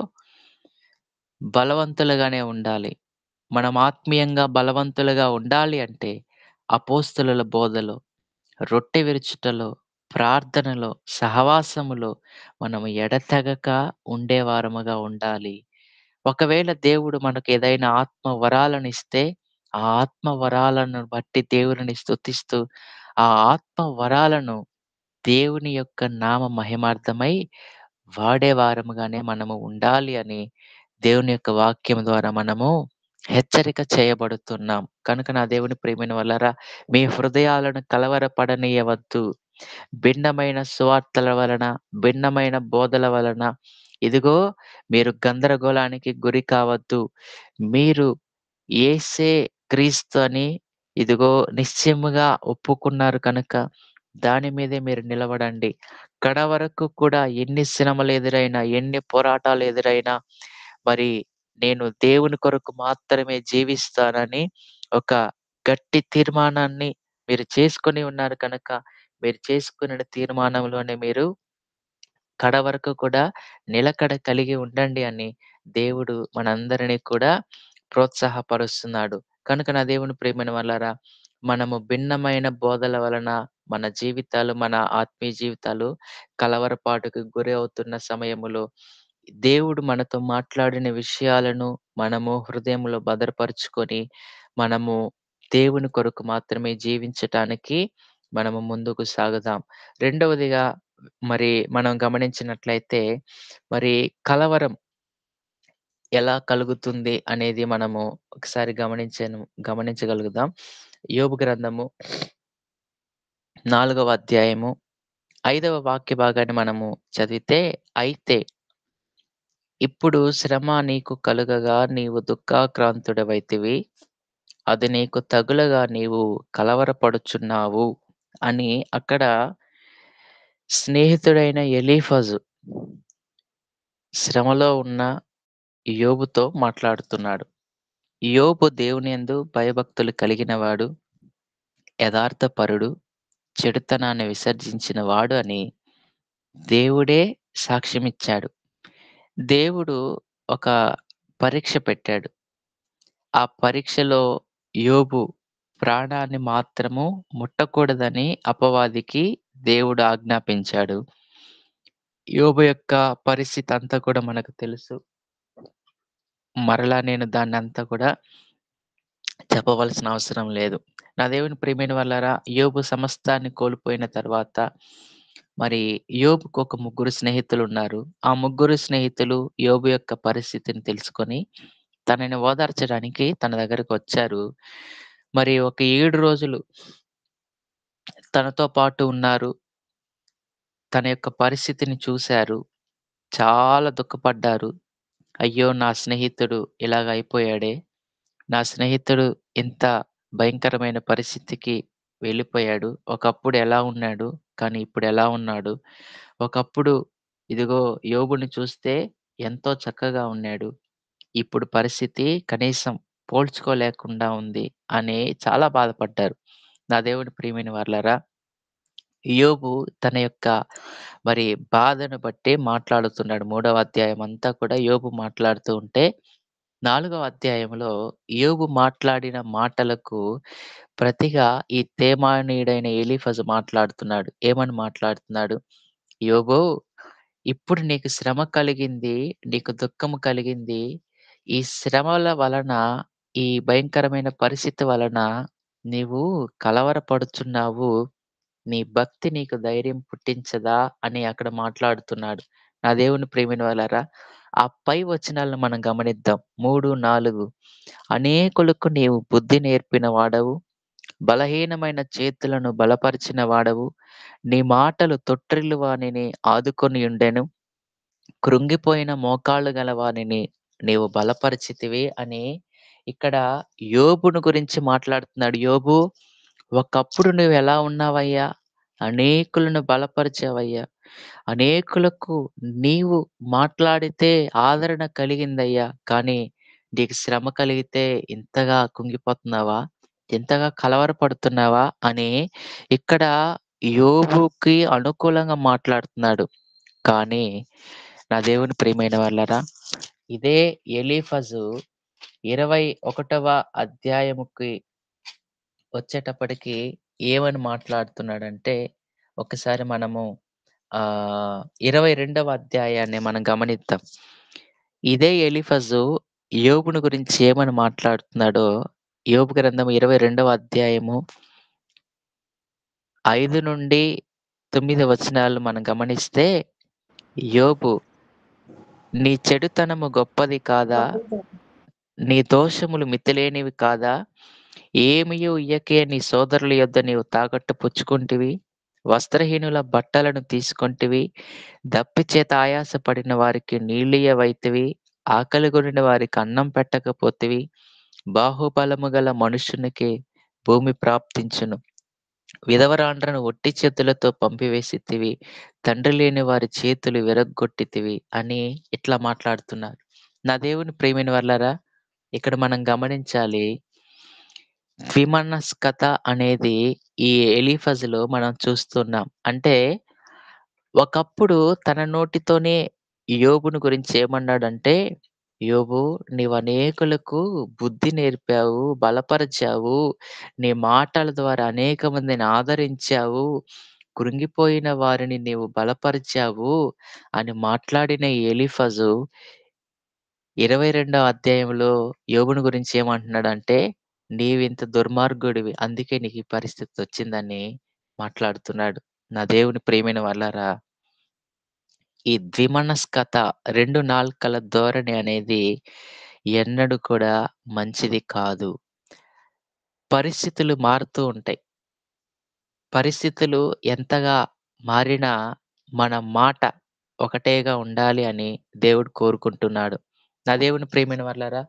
బలవంతులుగానే ఉండాలి. మనం ఆత్మీయంగా బలవంతులుగా ఉండాలి అంటే అపోస్తలుల బోధలో, రొట్టె విరుచుటలో, ప్రార్థనలో, సహవాసములో మనము ఎడతెగక ఉండేవారముగా ఉండాలి. ఒకవేళ దేవుడు మనకేదైనా ఆత్మ వరాలనిస్తే, ఆ ఆత్మ వరాలను బట్టి దేవునిని స్తుతిస్తూ, ఆ ఆత్మ వరాలను దేవుని యొక్క నామ మహిమార్థమై వాడేవారముగానే మనము ఉండాలి అని దేవుని యొక్క వాక్యం ద్వారా మనము హెచ్చరిక చేయబడుతున్నాం. కనుక నా దేవుని ప్రియమైన వాళ్ళారా, మీ హృదయాలను కలవరపడనీయవద్దు. భిన్నమైన సువార్తల వలన, భిన్నమైన బోధల వలన ఇదిగో మీరు గందరగోళానికి గురి కావద్దు. మీరు యేసే క్రీస్తు అని ఇదిగో నిశ్చయముగా ఒప్పుకున్నారు కనుక దాని మీదే మీరు నిలబడండి. కడవరకు కూడా ఎన్ని శ్రమలు ఎదురైనా, ఎన్ని పోరాటాలు ఎదురైనా మరి నేను దేవుని కొరకు మాత్రమే జీవిస్తానని ఒక గట్టి తీర్మానాన్ని మీరు చేసుకొని ఉన్నారు కనుక, మీరు చేసుకున్న తీర్మానంలోనే మీరు కడవరకు కూడా నిలకడ కలిగి ఉండండి అని దేవుడు మనందరినీ కూడా ప్రోత్సాహపరుస్తున్నాడు. కనుక నా దేవుని ప్రియమైన వాళ్ళారా, మనము భిన్నమైన బోధల వలన మన జీవితాలు, మన ఆత్మీయ జీవితాలు కలవరపాటుకు గురి అవుతున్న సమయములో దేవుడు మనతో మాట్లాడిన విషయాలను మనము హృదయంలో భద్రపరుచుకొని, మనము దేవుని కొరకు మాత్రమే జీవించటానికి మనము ముందుకు సాగుదాం. రెండవదిగా మరి మనం గమనించినట్లయితే, మరి కలవరం ఎలా కలుగుతుంది అనేది మనము ఒకసారి గమనించగలుగుదాం. యోబు గ్రంథము 4వ అధ్యాయము 5వ వాక్య భాగాన్ని మనము చదివితే, అయితే ఇప్పుడు శ్రమ నీకు కలుగగా నీవు దుఃఖాక్రాంతుడవైతివి. అది నీకు తగులగా నీవు కలవరపడుచున్నావు అని అక్కడ స్నేహితుడైన ఎలీఫజు శ్రమలో ఉన్న యోబుతో మాట్లాడుతున్నాడు. యోబు దేవునియందు భయభక్తులు కలిగినవాడు, యథార్థపరుడు, చెడుతనాన్ని విసర్జించిన వాడు అని దేవుడే సాక్ష్యమిచ్చాడు. దేవుడు ఒక పరీక్ష పెట్టాడు. ఆ పరీక్షలో యోబు ప్రాణాన్ని మాత్రము ముట్టకూడదని అపవాదికి దేవుడు ఆజ్ఞాపించాడు. యోబు యొక్క పరిస్థితి అంతా కూడా మనకు తెలుసు. మరలా నేను దాన్నంతా కూడా చెప్పవలసిన అవసరం లేదు. నా దేవుని ప్రియమైన వాళ్ళారా, యోబు సమస్తాన్ని కోల్పోయిన తర్వాత మరి యోబుకు ఒక ముగ్గురు స్నేహితులున్నారు. ఆ ముగ్గురు స్నేహితులు యోబు యొక్క పరిస్థితిని తెలుసుకొని తనని ఓదార్చడానికి తన దగ్గరకొచ్చారు. మరి ఒక 7 రోజులు తనతో పాటు ఉన్నారు. తన యొక్క పరిస్థితిని చూసారు. చాలా దుఃఖపడ్డారు. అయ్యో! నా స్నేహితుడు ఇలాగ అయిపోయాడే. నా స్నేహితుడు ఇంత భయంకరమైన పరిస్థితికి వెళ్ళిపోయాడు. ఒకప్పుడు ఎలా ఉన్నాడు, కానీ ఇప్పుడెలా ఉన్నాడు. ఒకప్పుడు ఇదిగో యోబుని చూస్తే ఎంతో చక్కగా ఉన్నాడు. ఇప్పుడు పరిస్థితి కనీసం పోల్చుకోలేకుండా ఉంది అని చాలా బాధపడ్డారు. నా దేవుని ప్రియమైన వారలారా, ఇయోబు తన యొక్క మరి బాధను బట్టి మాట్లాడుతున్నాడు. 3వ అధ్యాయం అంతా కూడా యోబు మాట్లాడుతూ ఉంటే, 4వ అధ్యాయంలో యోబు మాట్లాడిన మాటలకు ప్రతిగా ఈ తేమానీయుడైన ఎలీఫజు మాట్లాడుతున్నాడు. ఏమని మాట్లాడుతున్నాడు? యోబు, ఇప్పుడు నీకు శ్రమ కలిగింది, నీకు దుఃఖము కలిగింది. ఈ శ్రమల వలన, ఈ భయంకరమైన పరిస్థితి వలన నీవు కలవరపడుచున్నావు. నీ భక్తి నీకు ధైర్యం పుట్టించదా అని అక్కడ మాట్లాడుతున్నాడు. నా దేవుని ప్రియమైన వాళ్ళారా, ఆ పై వచనాలను మనం గమనిద్దాం. 3, 4 అనేకులకు నీవు బుద్ధి నేర్పిన వాడవు. బలహీనమైన చేతులను బలపరిచిన వాడవు. నీ మాటలు తొట్రిల్లు వానిని ఆదుకొనియుండెను. కృంగిపోయిన మోకాళ్ళు గల వానిని నీవు బలపరిచితివి అని ఇక్కడ యోబును గురించి మాట్లాడుతున్నాడు. యోబు, ఒకప్పుడు నువ్వెలా ఉన్నావయ్యా? అనేకులను బలపరిచావయ్యా. అనేకులకు నీవు మాట్లాడితే ఆదరణ కలిగిందయ్యా. కానీ నీకు శ్రమ కలిగితే ఇంతగా కుంగిపోతున్నావా? ఇంతగా కలవరపడుతున్నావా? అని ఇక్కడ యోబుకి అనుకూలంగా మాట్లాడుతున్నాడు. కానీ నా దేవుని ప్రియమైన వాళ్ళారా, ఇదే ఎలీఫజు 21వ అధ్యాయముకి వచ్చేటప్పటికి ఏమని మాట్లాడుతున్నాడంటే, ఒకసారి మనము 22వ అధ్యాయాన్ని మనం గమనిద్దాం. ఇదే ఎలీఫజు యోబును గురించి ఏమని మాట్లాడుతున్నాడో, యోబు గ్రంథం 22వ అధ్యాయము 5-9 వచనాలు మనం గమనిస్తే, యోబు, "నీ చెడుతనము గొప్పది కాదా? నీ దోషములు మితిలేనివి కాదా? ఏమియు ఇయ్యకే నీ సోదరుల యొద్ద నీవు తాకట్టు పుచ్చుకొంటివి. వస్త్రహీనుల బట్టలను తీసుకొంటివి. దప్పిచేత ఆయాసపడిన వారికి నీళ్ళియ్యవైతివి. ఆకలిగొనిన వారికి అన్నం పెట్టకపోతివి. బాహుబలము గల మనుష్యునికి భూమి ప్రాప్తించును. విధవరాండ్రను ఒట్టి చేతులతో పంపివేసితివి. తండ్రి లేని వారి చేతులు విరగ్గొట్టితివి" అని ఇట్లా మాట్లాడుతున్నారు. నా దేవుని ప్రియమైన వాళ్ళారా, ఇక్కడ మనం గమనించాలి. ద్విమనస్కత అనేది ఈ ఎలీఫజులో మనం చూస్తున్నాం. అంటే ఒకప్పుడు తన నోటితోనే యోబును గురించి ఏమన్నాడంటే, "యోబు, నీవనేకులకు బుద్ధి నేర్పావు, బలపరిచావు. నీ మాటల ద్వారా అనేక మందిని ఆదరించావు. కృంగిపోయిన వారిని నీవు బలపరిచావు" అని మాట్లాడిన ఈ ఎలీఫజు 22వ అధ్యాయంలో యోబుని గురించి ఏమంటున్నాడంటే, "నీవింత దుర్మార్గుడివి. అందుకే నీకు ఈ పరిస్థితొచ్చిందని" మాట్లాడుతున్నాడు. నా దేవుని ప్రియమైన వాళ్ళారా, ఈ ద్విమనస్కత, 2 నాలుకల ధోరణి అనేది ఎన్నడూ కూడా మంచిది కాదు. పరిస్థితులు మారుతూ ఉంటాయి. పరిస్థితులు ఎంతగా మారినా మన మాట ఒకటేగా ఉండాలి అని దేవుడు కోరుకుంటున్నాడు. నా దేవుని ప్రియమైన వాళ్ళారా,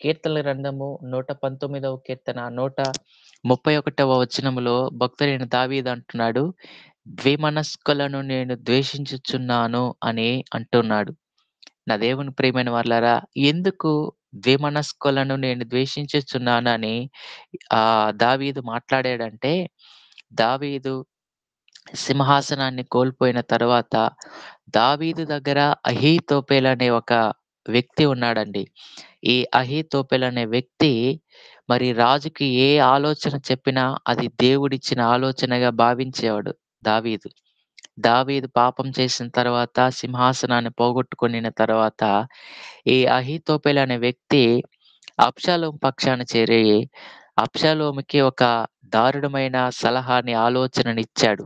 కీర్తనల గ్రంథము 119వ కీర్తన 131వ వచనములో భక్తుడైన దావీదు అంటున్నాడు, "ద్విమనస్కులను నేను ద్వేషించుచున్నాను" అని అంటున్నాడు. నా దేవుని ప్రియమైన వాళ్ళారా, ఎందుకు ద్విమనస్కులను నేను ద్వేషించుచున్నానని దావీదు మాట్లాడాడంటే, దావీదు సింహాసనాన్ని కోల్పోయిన తర్వాత దావీదు దగ్గర అహీతోపెలు అనే ఒక వ్యక్తి ఉన్నాడండి. ఈ అహీతోపెలు అనే వ్యక్తి మరి రాజుకి ఏ ఆలోచన చెప్పినా అది దేవుడిచ్చిన ఆలోచనగా భావించేవాడు దావీదు. దావీదు పాపం చేసిన తర్వాత సింహాసనాన్ని పోగొట్టుకొనిన తర్వాత ఈ అహీతోపెలు అనే వ్యక్తి అబ్షాలోము పక్షాన చేరి అబ్షాలోముకి ఒక దారుణమైన సలహాని, ఆలోచననిచ్చాడు.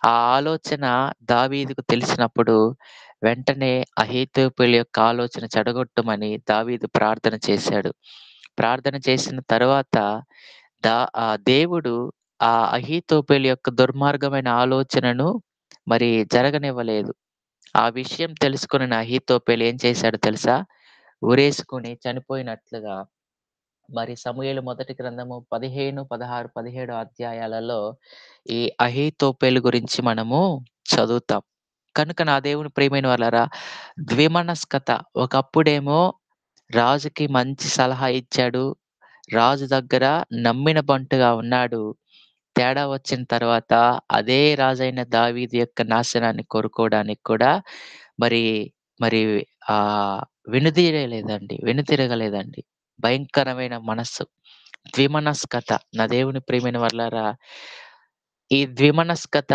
ఆ ఆలోచన దావీదుకు తెలిసినప్పుడు వెంటనే అహీతోపెలు యొక్క ఆలోచన చెడగొట్టమని దావీదు ప్రార్థన చేశాడు. ప్రార్థన చేసిన తరువాత దేవుడు ఆ అహీతోపెలు యొక్క దుర్మార్గమైన ఆలోచనను మరి జరగనివ్వలేదు. ఆ విషయం తెలుసుకొనిన అహీతోపెలు ఏం చేశాడో తెలుసా? ఉరేసుకొని చనిపోయినట్లుగా మరి సమూయేలు మొదటి గ్రంథము 15, 16, 17 అధ్యాయాలలో ఈ అహీతోపెలు గురించి మనము చదువుతాం. కనుక నా దేవుని ప్రియమైన వాళ్ళారా, ద్విమనస్కత, ఒకప్పుడేమో రాజుకి మంచి సలహా ఇచ్చాడు. రాజు దగ్గర నమ్మిన బంటుగా ఉన్నాడు. తేడా వచ్చిన తర్వాత అదే రాజైన దావీదు యొక్క నాశనాన్ని కోరుకోవడానికి కూడా మరి మరి ఆహ్, వెనుతిరగలేదండి. భయంకరమైన మనస్సు. ద్విమనస్కత. నా దేవుని ప్రియమైన వాళ్ళారా, ఈ ద్విమనస్కత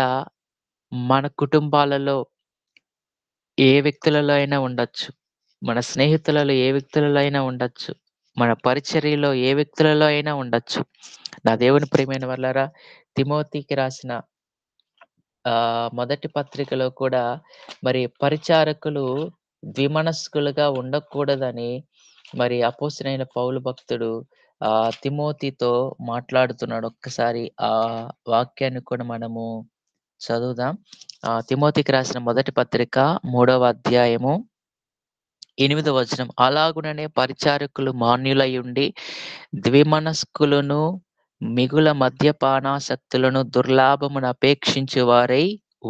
మన కుటుంబాలలో ఏ వ్యక్తులలో అయినా ఉండొచ్చు. మన స్నేహితులలో ఏ వ్యక్తులలో అయినా ఉండొచ్చు. మన పరిచర్యలో ఏ వ్యక్తులలో అయినా ఉండొచ్చు. నా దేవుని ప్రియమైన వాళ్ళారా, తిమోతికి రాసిన మొదటి పత్రికలో కూడా మరి పరిచారకులు ద్విమనస్కులుగా ఉండకూడదని మరి అపోస్తలుడైన పౌలు భక్తుడు తిమోతితో మాట్లాడుతున్నాడు. ఒక్కసారి ఆ వాక్యాన్ని కూడా మనము చదువుదాం. తిమోతికి రాసిన మొదటి పత్రిక 3వ అధ్యాయము 8వ వచనం. "అలాగుననే పరిచారకులు మాన్యులయుండి ద్విమనస్కులను, మిగుల మద్యపానాసక్తులను, దుర్లాభమును అపేక్షించు వారై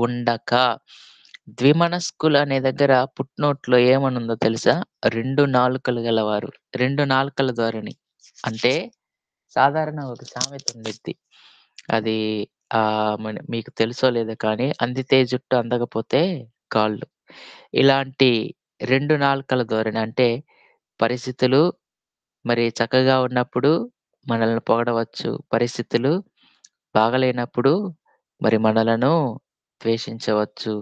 ఉండక." ద్విమనస్కులు అనే దగ్గర ఫుట్‌నోట్‌లో ఏమనుందో తెలుసా? 2 నాలుకలు గలవారు. 2 నాలుకల ధోరణి. అంటే సాధారణంగా ఒక సామెత ఉండిద్ది. అది మీకు తెలుసో లేదో కానీ, "అందితే జుట్టు అందకపోతే కాళ్ళు." ఇలాంటి 2 నాలుకల ధోరణి. అంటే పరిస్థితులు మరి చక్కగా ఉన్నప్పుడు మనల్ని పొగడవచ్చు. పరిస్థితులు బాగలేనప్పుడు మరి మనలను ద్వేషించవచ్చు.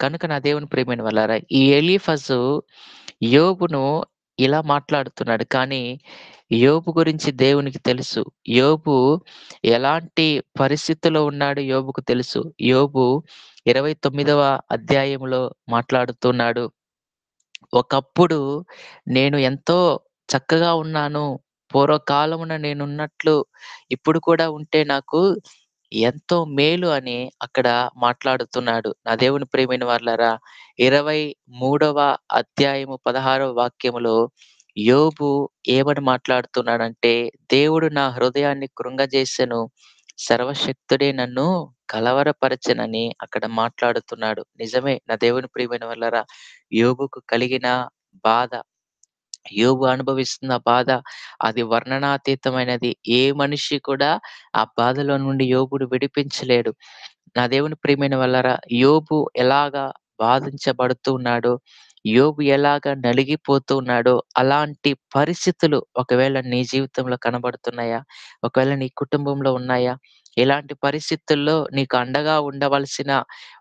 కనుక నా దేవుని ప్రియమైన వాళ్ళారా, ఈ ఎలీఫజు యోబును ఇలా మాట్లాడుతున్నాడు. కానీ యోబు గురించి దేవునికి తెలుసు. యోబు ఎలాంటి పరిస్థితిలో ఉన్నాడో యోబుకు తెలుసు. యోబు 29వ అధ్యాయంలో మాట్లాడుతున్నాడు. ఒకప్పుడు నేను ఎంతో చక్కగా ఉన్నాను. పూర్వకాలమున నేనున్నట్లు ఇప్పుడు కూడా ఉంటే నాకు ఎంతో మేలు అని అక్కడ మాట్లాడుతున్నాడు. నా దేవుని ప్రియమైన వారలారా, 23వ అధ్యాయము 16వ వాక్యములో యోబు ఏమని మాట్లాడుతున్నాడంటే, దేవుడు నా హృదయాన్ని కృంగజేసెను. సర్వశక్తుడే నన్ను కలవరపరచెనని అక్కడ మాట్లాడుతున్నాడు. నిజమే నా దేవుని ప్రియమైన వారలారా, యోబుకు కలిగిన బాధ, యోబు అనుభవిస్తున్న బాధ అది వర్ణనాతీతమైనది. ఏ మనిషి కూడా ఆ బాధలో నుండి యోబును విడిపించలేడు. నా దేవుని ప్రియమైన వాళ్ళారా, యోబు ఎలాగా బాధించబడుతూ ఉన్నాడో, యోబు ఎలాగా నలిగిపోతూ ఉన్నాడో, అలాంటి పరిస్థితులు ఒకవేళ నీ జీవితంలో కనబడుతున్నాయా? ఒకవేళ నీ కుటుంబంలో ఉన్నాయా? ఇలాంటి పరిస్థితుల్లో నీకు అండగా ఉండవలసిన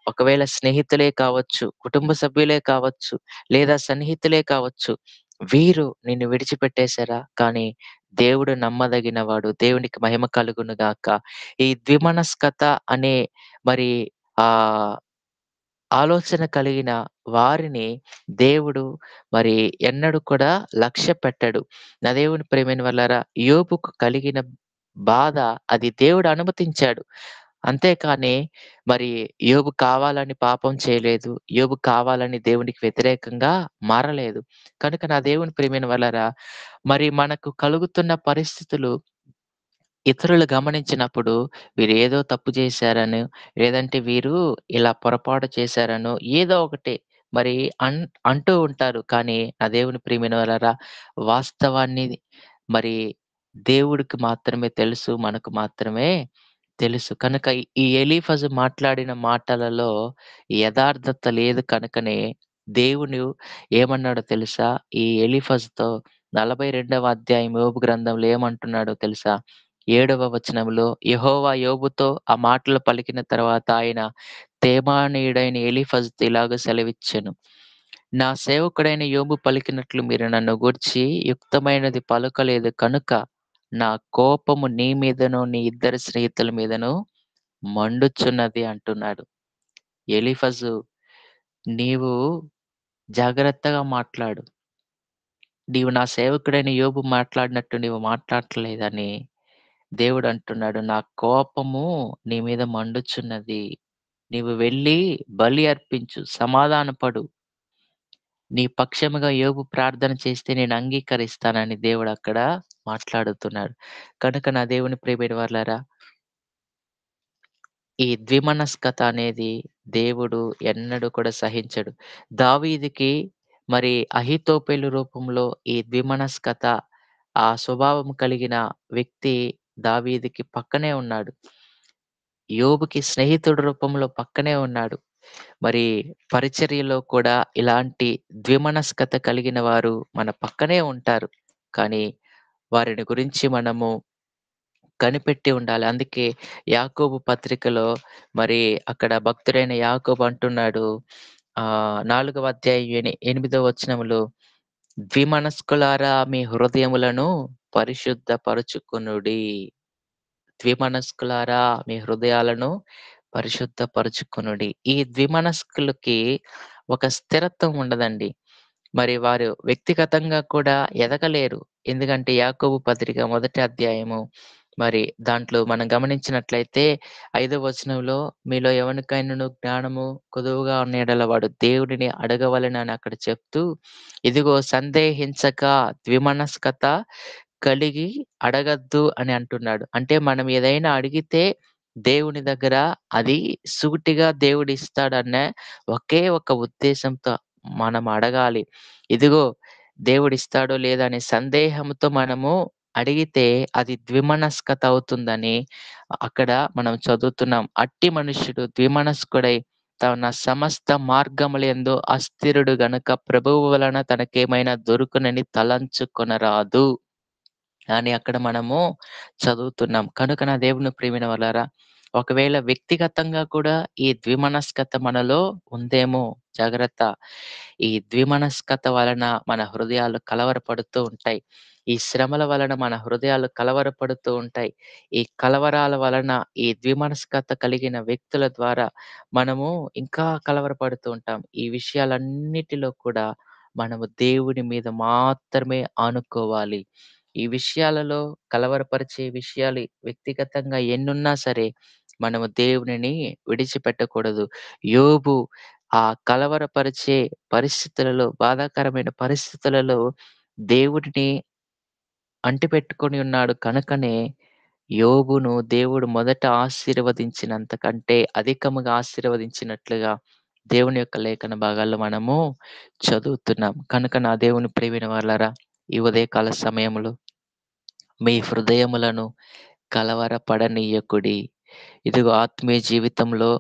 ఒకవేళ స్నేహితులే కావచ్చు, కుటుంబ సభ్యులే కావచ్చు, లేదా సన్నిహితులే కావచ్చు. వీరు నిన్ను విడిచిపెట్టేసారా? కానీ దేవుడు నమ్మదగినవాడు. దేవునికి మహిమ కలుగును గాక. ఈ ద్విమనస్కత అనే మరి ఆహ్, ఆలోచన కలిగిన వారిని దేవుడు మరి ఎన్నడూ కూడా లక్ష్యపెట్టడు. నా దేవుని ప్రియమైన వాళ్ళారా, యోబుకు కలిగిన బాధ అది దేవుడు అనుమతించాడు. అంతేకానీ మరి యోబు కావాలని పాపం చేయలేదు. యోబు కావాలని దేవునికి వ్యతిరేకంగా మారలేదు. కనుక నా దేవుని ప్రియమైన వాళ్ళారా, మరి మనకు కలుగుతున్న పరిస్థితులు ఇతరులు గమనించినప్పుడు వీరేదో తప్పు చేశారనో, లేదంటే వీరు ఇలా పొరపాటు చేశారనో, ఏదో ఒకటి మరి అన్ అంటూ ఉంటారు. కానీ నా దేవుని ప్రియమైన వారలారా, వాస్తవాన్ని మరి దేవుడికి మాత్రమే తెలుసు. మనకు మాత్రమే తెలుసు. కనుక ఈ ఎలీఫజు మాట్లాడిన మాటలలో యథార్థత లేదు కనుకనే దేవుడు ఏమన్నాడో తెలుసా? ఈ ఎలీఫజుతో 42వ అధ్యాయం యోబు గ్రంథంలో ఏమంటున్నాడో తెలుసా? 7వ వచనంలో యెహోవా యోబుతో ఆ మాటలు పలికిన తర్వాత ఆయన తేమానీయుడైన ఎలీఫజుతో ఇలాగ సెలవిచ్చెను. నా సేవకుడైన యోబు పలికినట్లు మీరు నన్ను గూర్చి యుక్తమైనది పలుకలేదు కనుక నా కోపము నీ మీదను, నీ ఇద్దరు స్నేహితుల మీదను మండుచున్నది అంటున్నాడు. ఎలీఫజు, నీవు జాగ్రత్తగా మాట్లాడు. నీవు నా సేవకుడైన యోబు మాట్లాడినట్టు నీవు మాట్లాడట్లేదని దేవుడంటున్నాడు. నా కోపము నీ మీద మండుచున్నది. నీవు వెళ్లి బలి అర్పించు, సమాధానపడు. నీ పక్షముగా యోబు ప్రార్థన చేస్తే నేను అంగీకరిస్తానని దేవుడక్కడ మాట్లాడుతున్నాడు. కనుక నా దేవుని ప్రియమైన వారలారా, ఈ ద్విమనస్కత అనేది దేవుడు ఎన్నడూ కూడా సహించడు. దావీదుకి మరి అహీతోపెలు రూపంలో ఈ ద్విమనస్కత, ఆ స్వభావం కలిగిన వ్యక్తి దావీదుకి పక్కనే ఉన్నాడు. యోబుకి స్నేహితుడి రూపంలో పక్కనే ఉన్నాడు. మరి పరిచర్యలో కూడా ఇలాంటి ద్విమనస్కత కలిగిన వారు మన పక్కనే ఉంటారు. కానీ వారిని గురించి మనము కనిపెట్టి ఉండాలి. అందుకే యాకోబు పత్రికలో మరి అక్కడ భక్తుడైన యాకోబు అంటున్నాడు, 4వ అధ్యాయం 8వ వచనములో, ద్విమనస్కులారా మీ హృదయములను పరిశుద్ధపరచుకొనుడి. ద్విమనస్కులారా మీ హృదయాలను పరిశుద్ధపరచుకొనుడి. ఈ ద్విమనస్కులకి ఒక స్థిరత్వం ఉండదండి. మరి వారు వ్యక్తిగతంగా కూడా ఎదగలేరు. ఎందుకంటే యాకోబు పత్రిక మొదటి అధ్యాయము మరి దాంట్లో మనం గమనించినట్లయితే 5వ వచనంలో, మీలో ఎవనికైనను జ్ఞానము కొదువుగా ఉన్న యెడల వాడు దేవుడిని అడగవలెనని అక్కడ చెప్తూ, ఇదిగో సందేహించక ద్విమనస్కత కలిగి అడగద్దు అని అంటున్నాడు. అంటే మనం ఏదైనా అడిగితే దేవుని దగ్గర అది సూటిగా దేవుడిస్తాడన్న ఒకే ఒక ఉద్దేశంతో మనం అడగాలి. ఇదిగో దేవుడిస్తాడో లేదో అనే సందేహంతో మనము అడిగితే అది ద్విమనస్కత అవుతుందని అక్కడ మనం చదువుతున్నాం. అట్టి మనుష్యుడు ద్విమనస్కుడై తన సమస్త మార్గములందు అస్థిరుడు గనుక ప్రభువు వలన తనకేమైనా దొరుకునని తలంచుకొనరాదు. అని అక్కడ మనము చదువుతున్నాం. కనుక నా దేవుని ప్రియమైన వాళ్ళారా, ఒకవేళ వ్యక్తిగతంగా కూడా ఈ ద్విమనస్కత మనలో ఉందేమో జాగ్రత్త. ఈ ద్విమనస్కత వలన మన హృదయాలు కలవరపడుతూ ఉంటాయి. ఈ శ్రమల వలన మన హృదయాలు కలవరపడుతూ ఉంటాయి. ఈ కలవరాల వలన ఈ ద్విమనస్కత కలిగిన వ్యక్తుల ద్వారా మనము ఇంకా కలవరపడుతూ ఉంటాం. ఈ విషయాలన్నిటిలో కూడా మనము దేవుని మీద మాత్రమే ఆనుకోవాలి. ఈ విషయాలలో కలవరపరిచే విషయాలు వ్యక్తిగతంగా ఎన్నున్నా సరే, మనము దేవునిని విడిచిపెట్టకూడదు. యోబు ఆ కలవరపరిచే పరిస్థితులలో, బాధాకరమైన పరిస్థితులలో దేవుడిని అంటిపెట్టుకొని ఉన్నాడు కనుకనే, యోబును దేవుడు మొదట ఆశీర్వదించినంత కంటే అధికముగా ఆశీర్వదించినట్లుగా దేవుని యొక్క లేఖన భాగాల్లో మనము చదువుతున్నాం. కనుక నా దేవుని ప్రియమైన వాళ్ళారా, ఈ ఉదయకాల సమయములో మీ హృదయములను కలవరపడనీయకుడి. ఇదిగో ఆత్మీయ జీవితంలో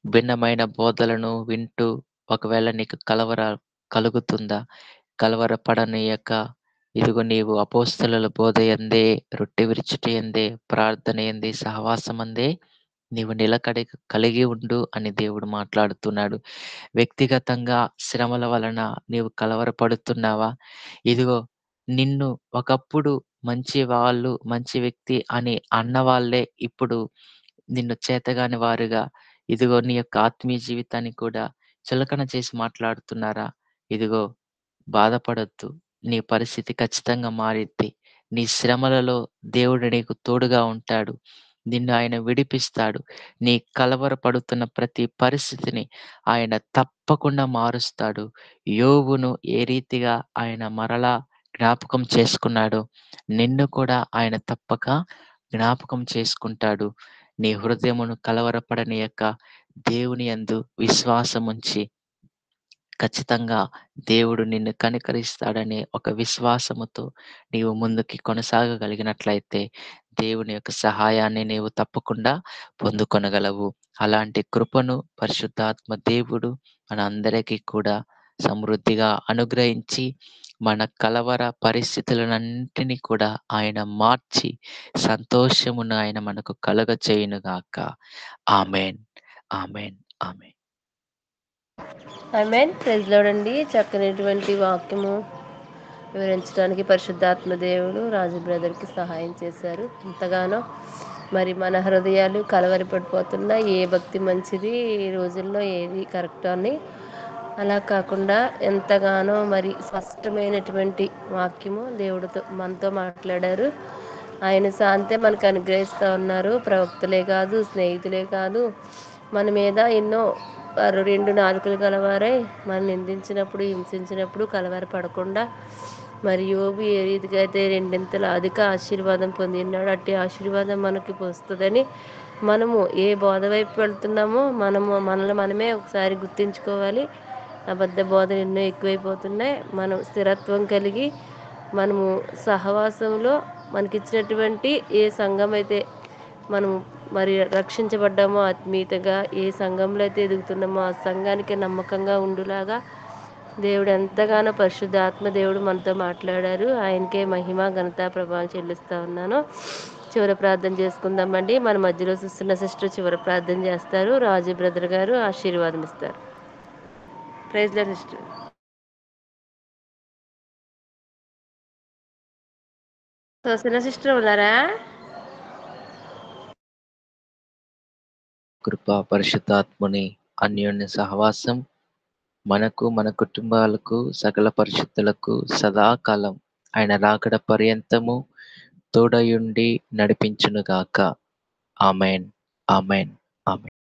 భిన్నమైన బోధలను వింటూ ఒకవేళ నీకు కలుగుతుందా? కలవరపడనీయక ఇదిగో నీవు అపోస్తలుల బోధ యందే, రొట్టె విరుచుట యందే, ప్రార్థన యందే, సహవాసమందే నీవు నిలకడ కలిగి ఉండు అని దేవుడు మాట్లాడుతున్నాడు. వ్యక్తిగతంగా శ్రమల వలన నీవు కలవరపడుతున్నావా? ఇదిగో నిన్ను ఒకప్పుడు మంచి వాళ్ళు, మంచి వ్యక్తి అని అన్నవాళ్ళే ఇప్పుడు నిన్ను చేతగాని వారుగా, ఇదిగో నీ యొక్క ఆత్మీయ జీవితాన్ని కూడా చులకన చేసి మాట్లాడుతున్నారా? ఇదిగో బాధపడొద్దు. నీ పరిస్థితి ఖచ్చితంగా మారిద్ది. నీ శ్రమలలో దేవుడు నీకు తోడుగా ఉంటాడు. నిన్ను ఆయన విడిపిస్తాడు. నీ కలవరపడుతున్న ప్రతి పరిస్థితిని ఆయన తప్పకుండా మారుస్తాడు. యోబును ఏ రీతిగా ఆయన మరలా జ్ఞాపకం చేసుకున్నాడో, నిన్ను కూడా ఆయన తప్పక జ్ఞాపకం చేసుకుంటాడు. నీ హృదయమును కలవరపడనీయక దేవుని యందు విశ్వాసముంచి ఖచ్చితంగా దేవుడు నిన్ను కనికరిస్తాడనే ఒక విశ్వాసముతో నీవు ముందుకి కొనసాగగలిగినట్లయితే దేవుని యొక్క సహాయాన్ని నీవు తప్పకుండా పొందుకొనగలవు. అలాంటి కృపను పరిశుద్ధాత్మ దేవుడు మనందరికీ కూడా సమృద్ధిగా అనుగ్రహించి, మన కలవర పరిస్థితులనన్నిటిని కూడా ఆయన మార్చి సంతోషమును ఆయన మనకు కలుగచేయునుగాక. ఆమేన్. ఆమేన్. ఆమేన్. ఆమేన్. ప్రైజ్ లార్డ్ అండి. చక్కనైనటువంటి వాక్యము వివరించడానికి పరిశుద్ధాత్మ దేవుడు రాజు బ్రదర్కి సహాయం చేశారు. ఎంతగానో మరి మన హృదయాలు కలవరపడిపోతున్నా ఏ భక్తి మంచిది, ఈ రోజుల్లో ఏది కరెక్ట్ అని అలా కాకుండా ఎంతగానో మరి స్పష్టమైనటువంటి వాక్యము దేవుడితో మనతో మాట్లాడారు. ఆయన శాంతే మనకు అనుగ్రహిస్తూ ఉన్నారు. ప్రవక్తలే కాదు, స్నేహితులే కాదు, మన మీద ఎన్నో వారు రెండు నాలుకలు గలవారై మనం నిందించినప్పుడు, హింసించినప్పుడు కలవరపడకుండా మరి యోబు ఏ రీతిగా అయితే రెండింతల అధిక ఆశీర్వాదం పొంది ఉన్నాడో అట్టి ఆశీర్వాదం మనకి వస్తుందని మనము ఏ బోధ వైపు వెళ్తున్నామో మనల్ని మనమే ఒకసారి గుర్తించుకోవాలి. అబద్ధ బోధలు ఎన్నో ఎక్కువైపోతున్నాయి. మనం స్థిరత్వం కలిగి మనము సహవాసంలో మనకిచ్చినటువంటి ఏ సంఘం అయితే మనము మరి రక్షించబడ్డామో ఆత్మీయతగా, ఏ సంఘంలో అయితే ఎదుగుతున్నామో ఆ సంఘానికి నమ్మకంగా ఉండులాగా దేవుడు ఎంతగానో పరిశుద్ధాత్మ దేవుడు మనతో మాట్లాడారు. ఆయనకే మహిమ, ఘనత, ప్రభావం చెల్లిస్తూ ఉన్నాను. చివరి ప్రార్థన చేసుకుందామండి. మన మధ్యలో చూస్తున్న సిస్టర్ చివరి ప్రార్థన చేస్తారు. రాజు బ్రదర్ గారు ఆశీర్వాదం ఇస్తారు. Praise Lord sister. చూస్తున్న సిస్టర్ ఉన్నారా? కృప పరిశుద్ధాత్ముని అన్యోన్య సహవాసం మనకు, మన కుటుంబాలకు, సకల పరిశుద్ధులకు సదాకాలం ఆయన రాకడ పర్యంతము తోడయుండి నడిపించునుగాక. ఆమేన్. ఆమేన్. ఆమేన్.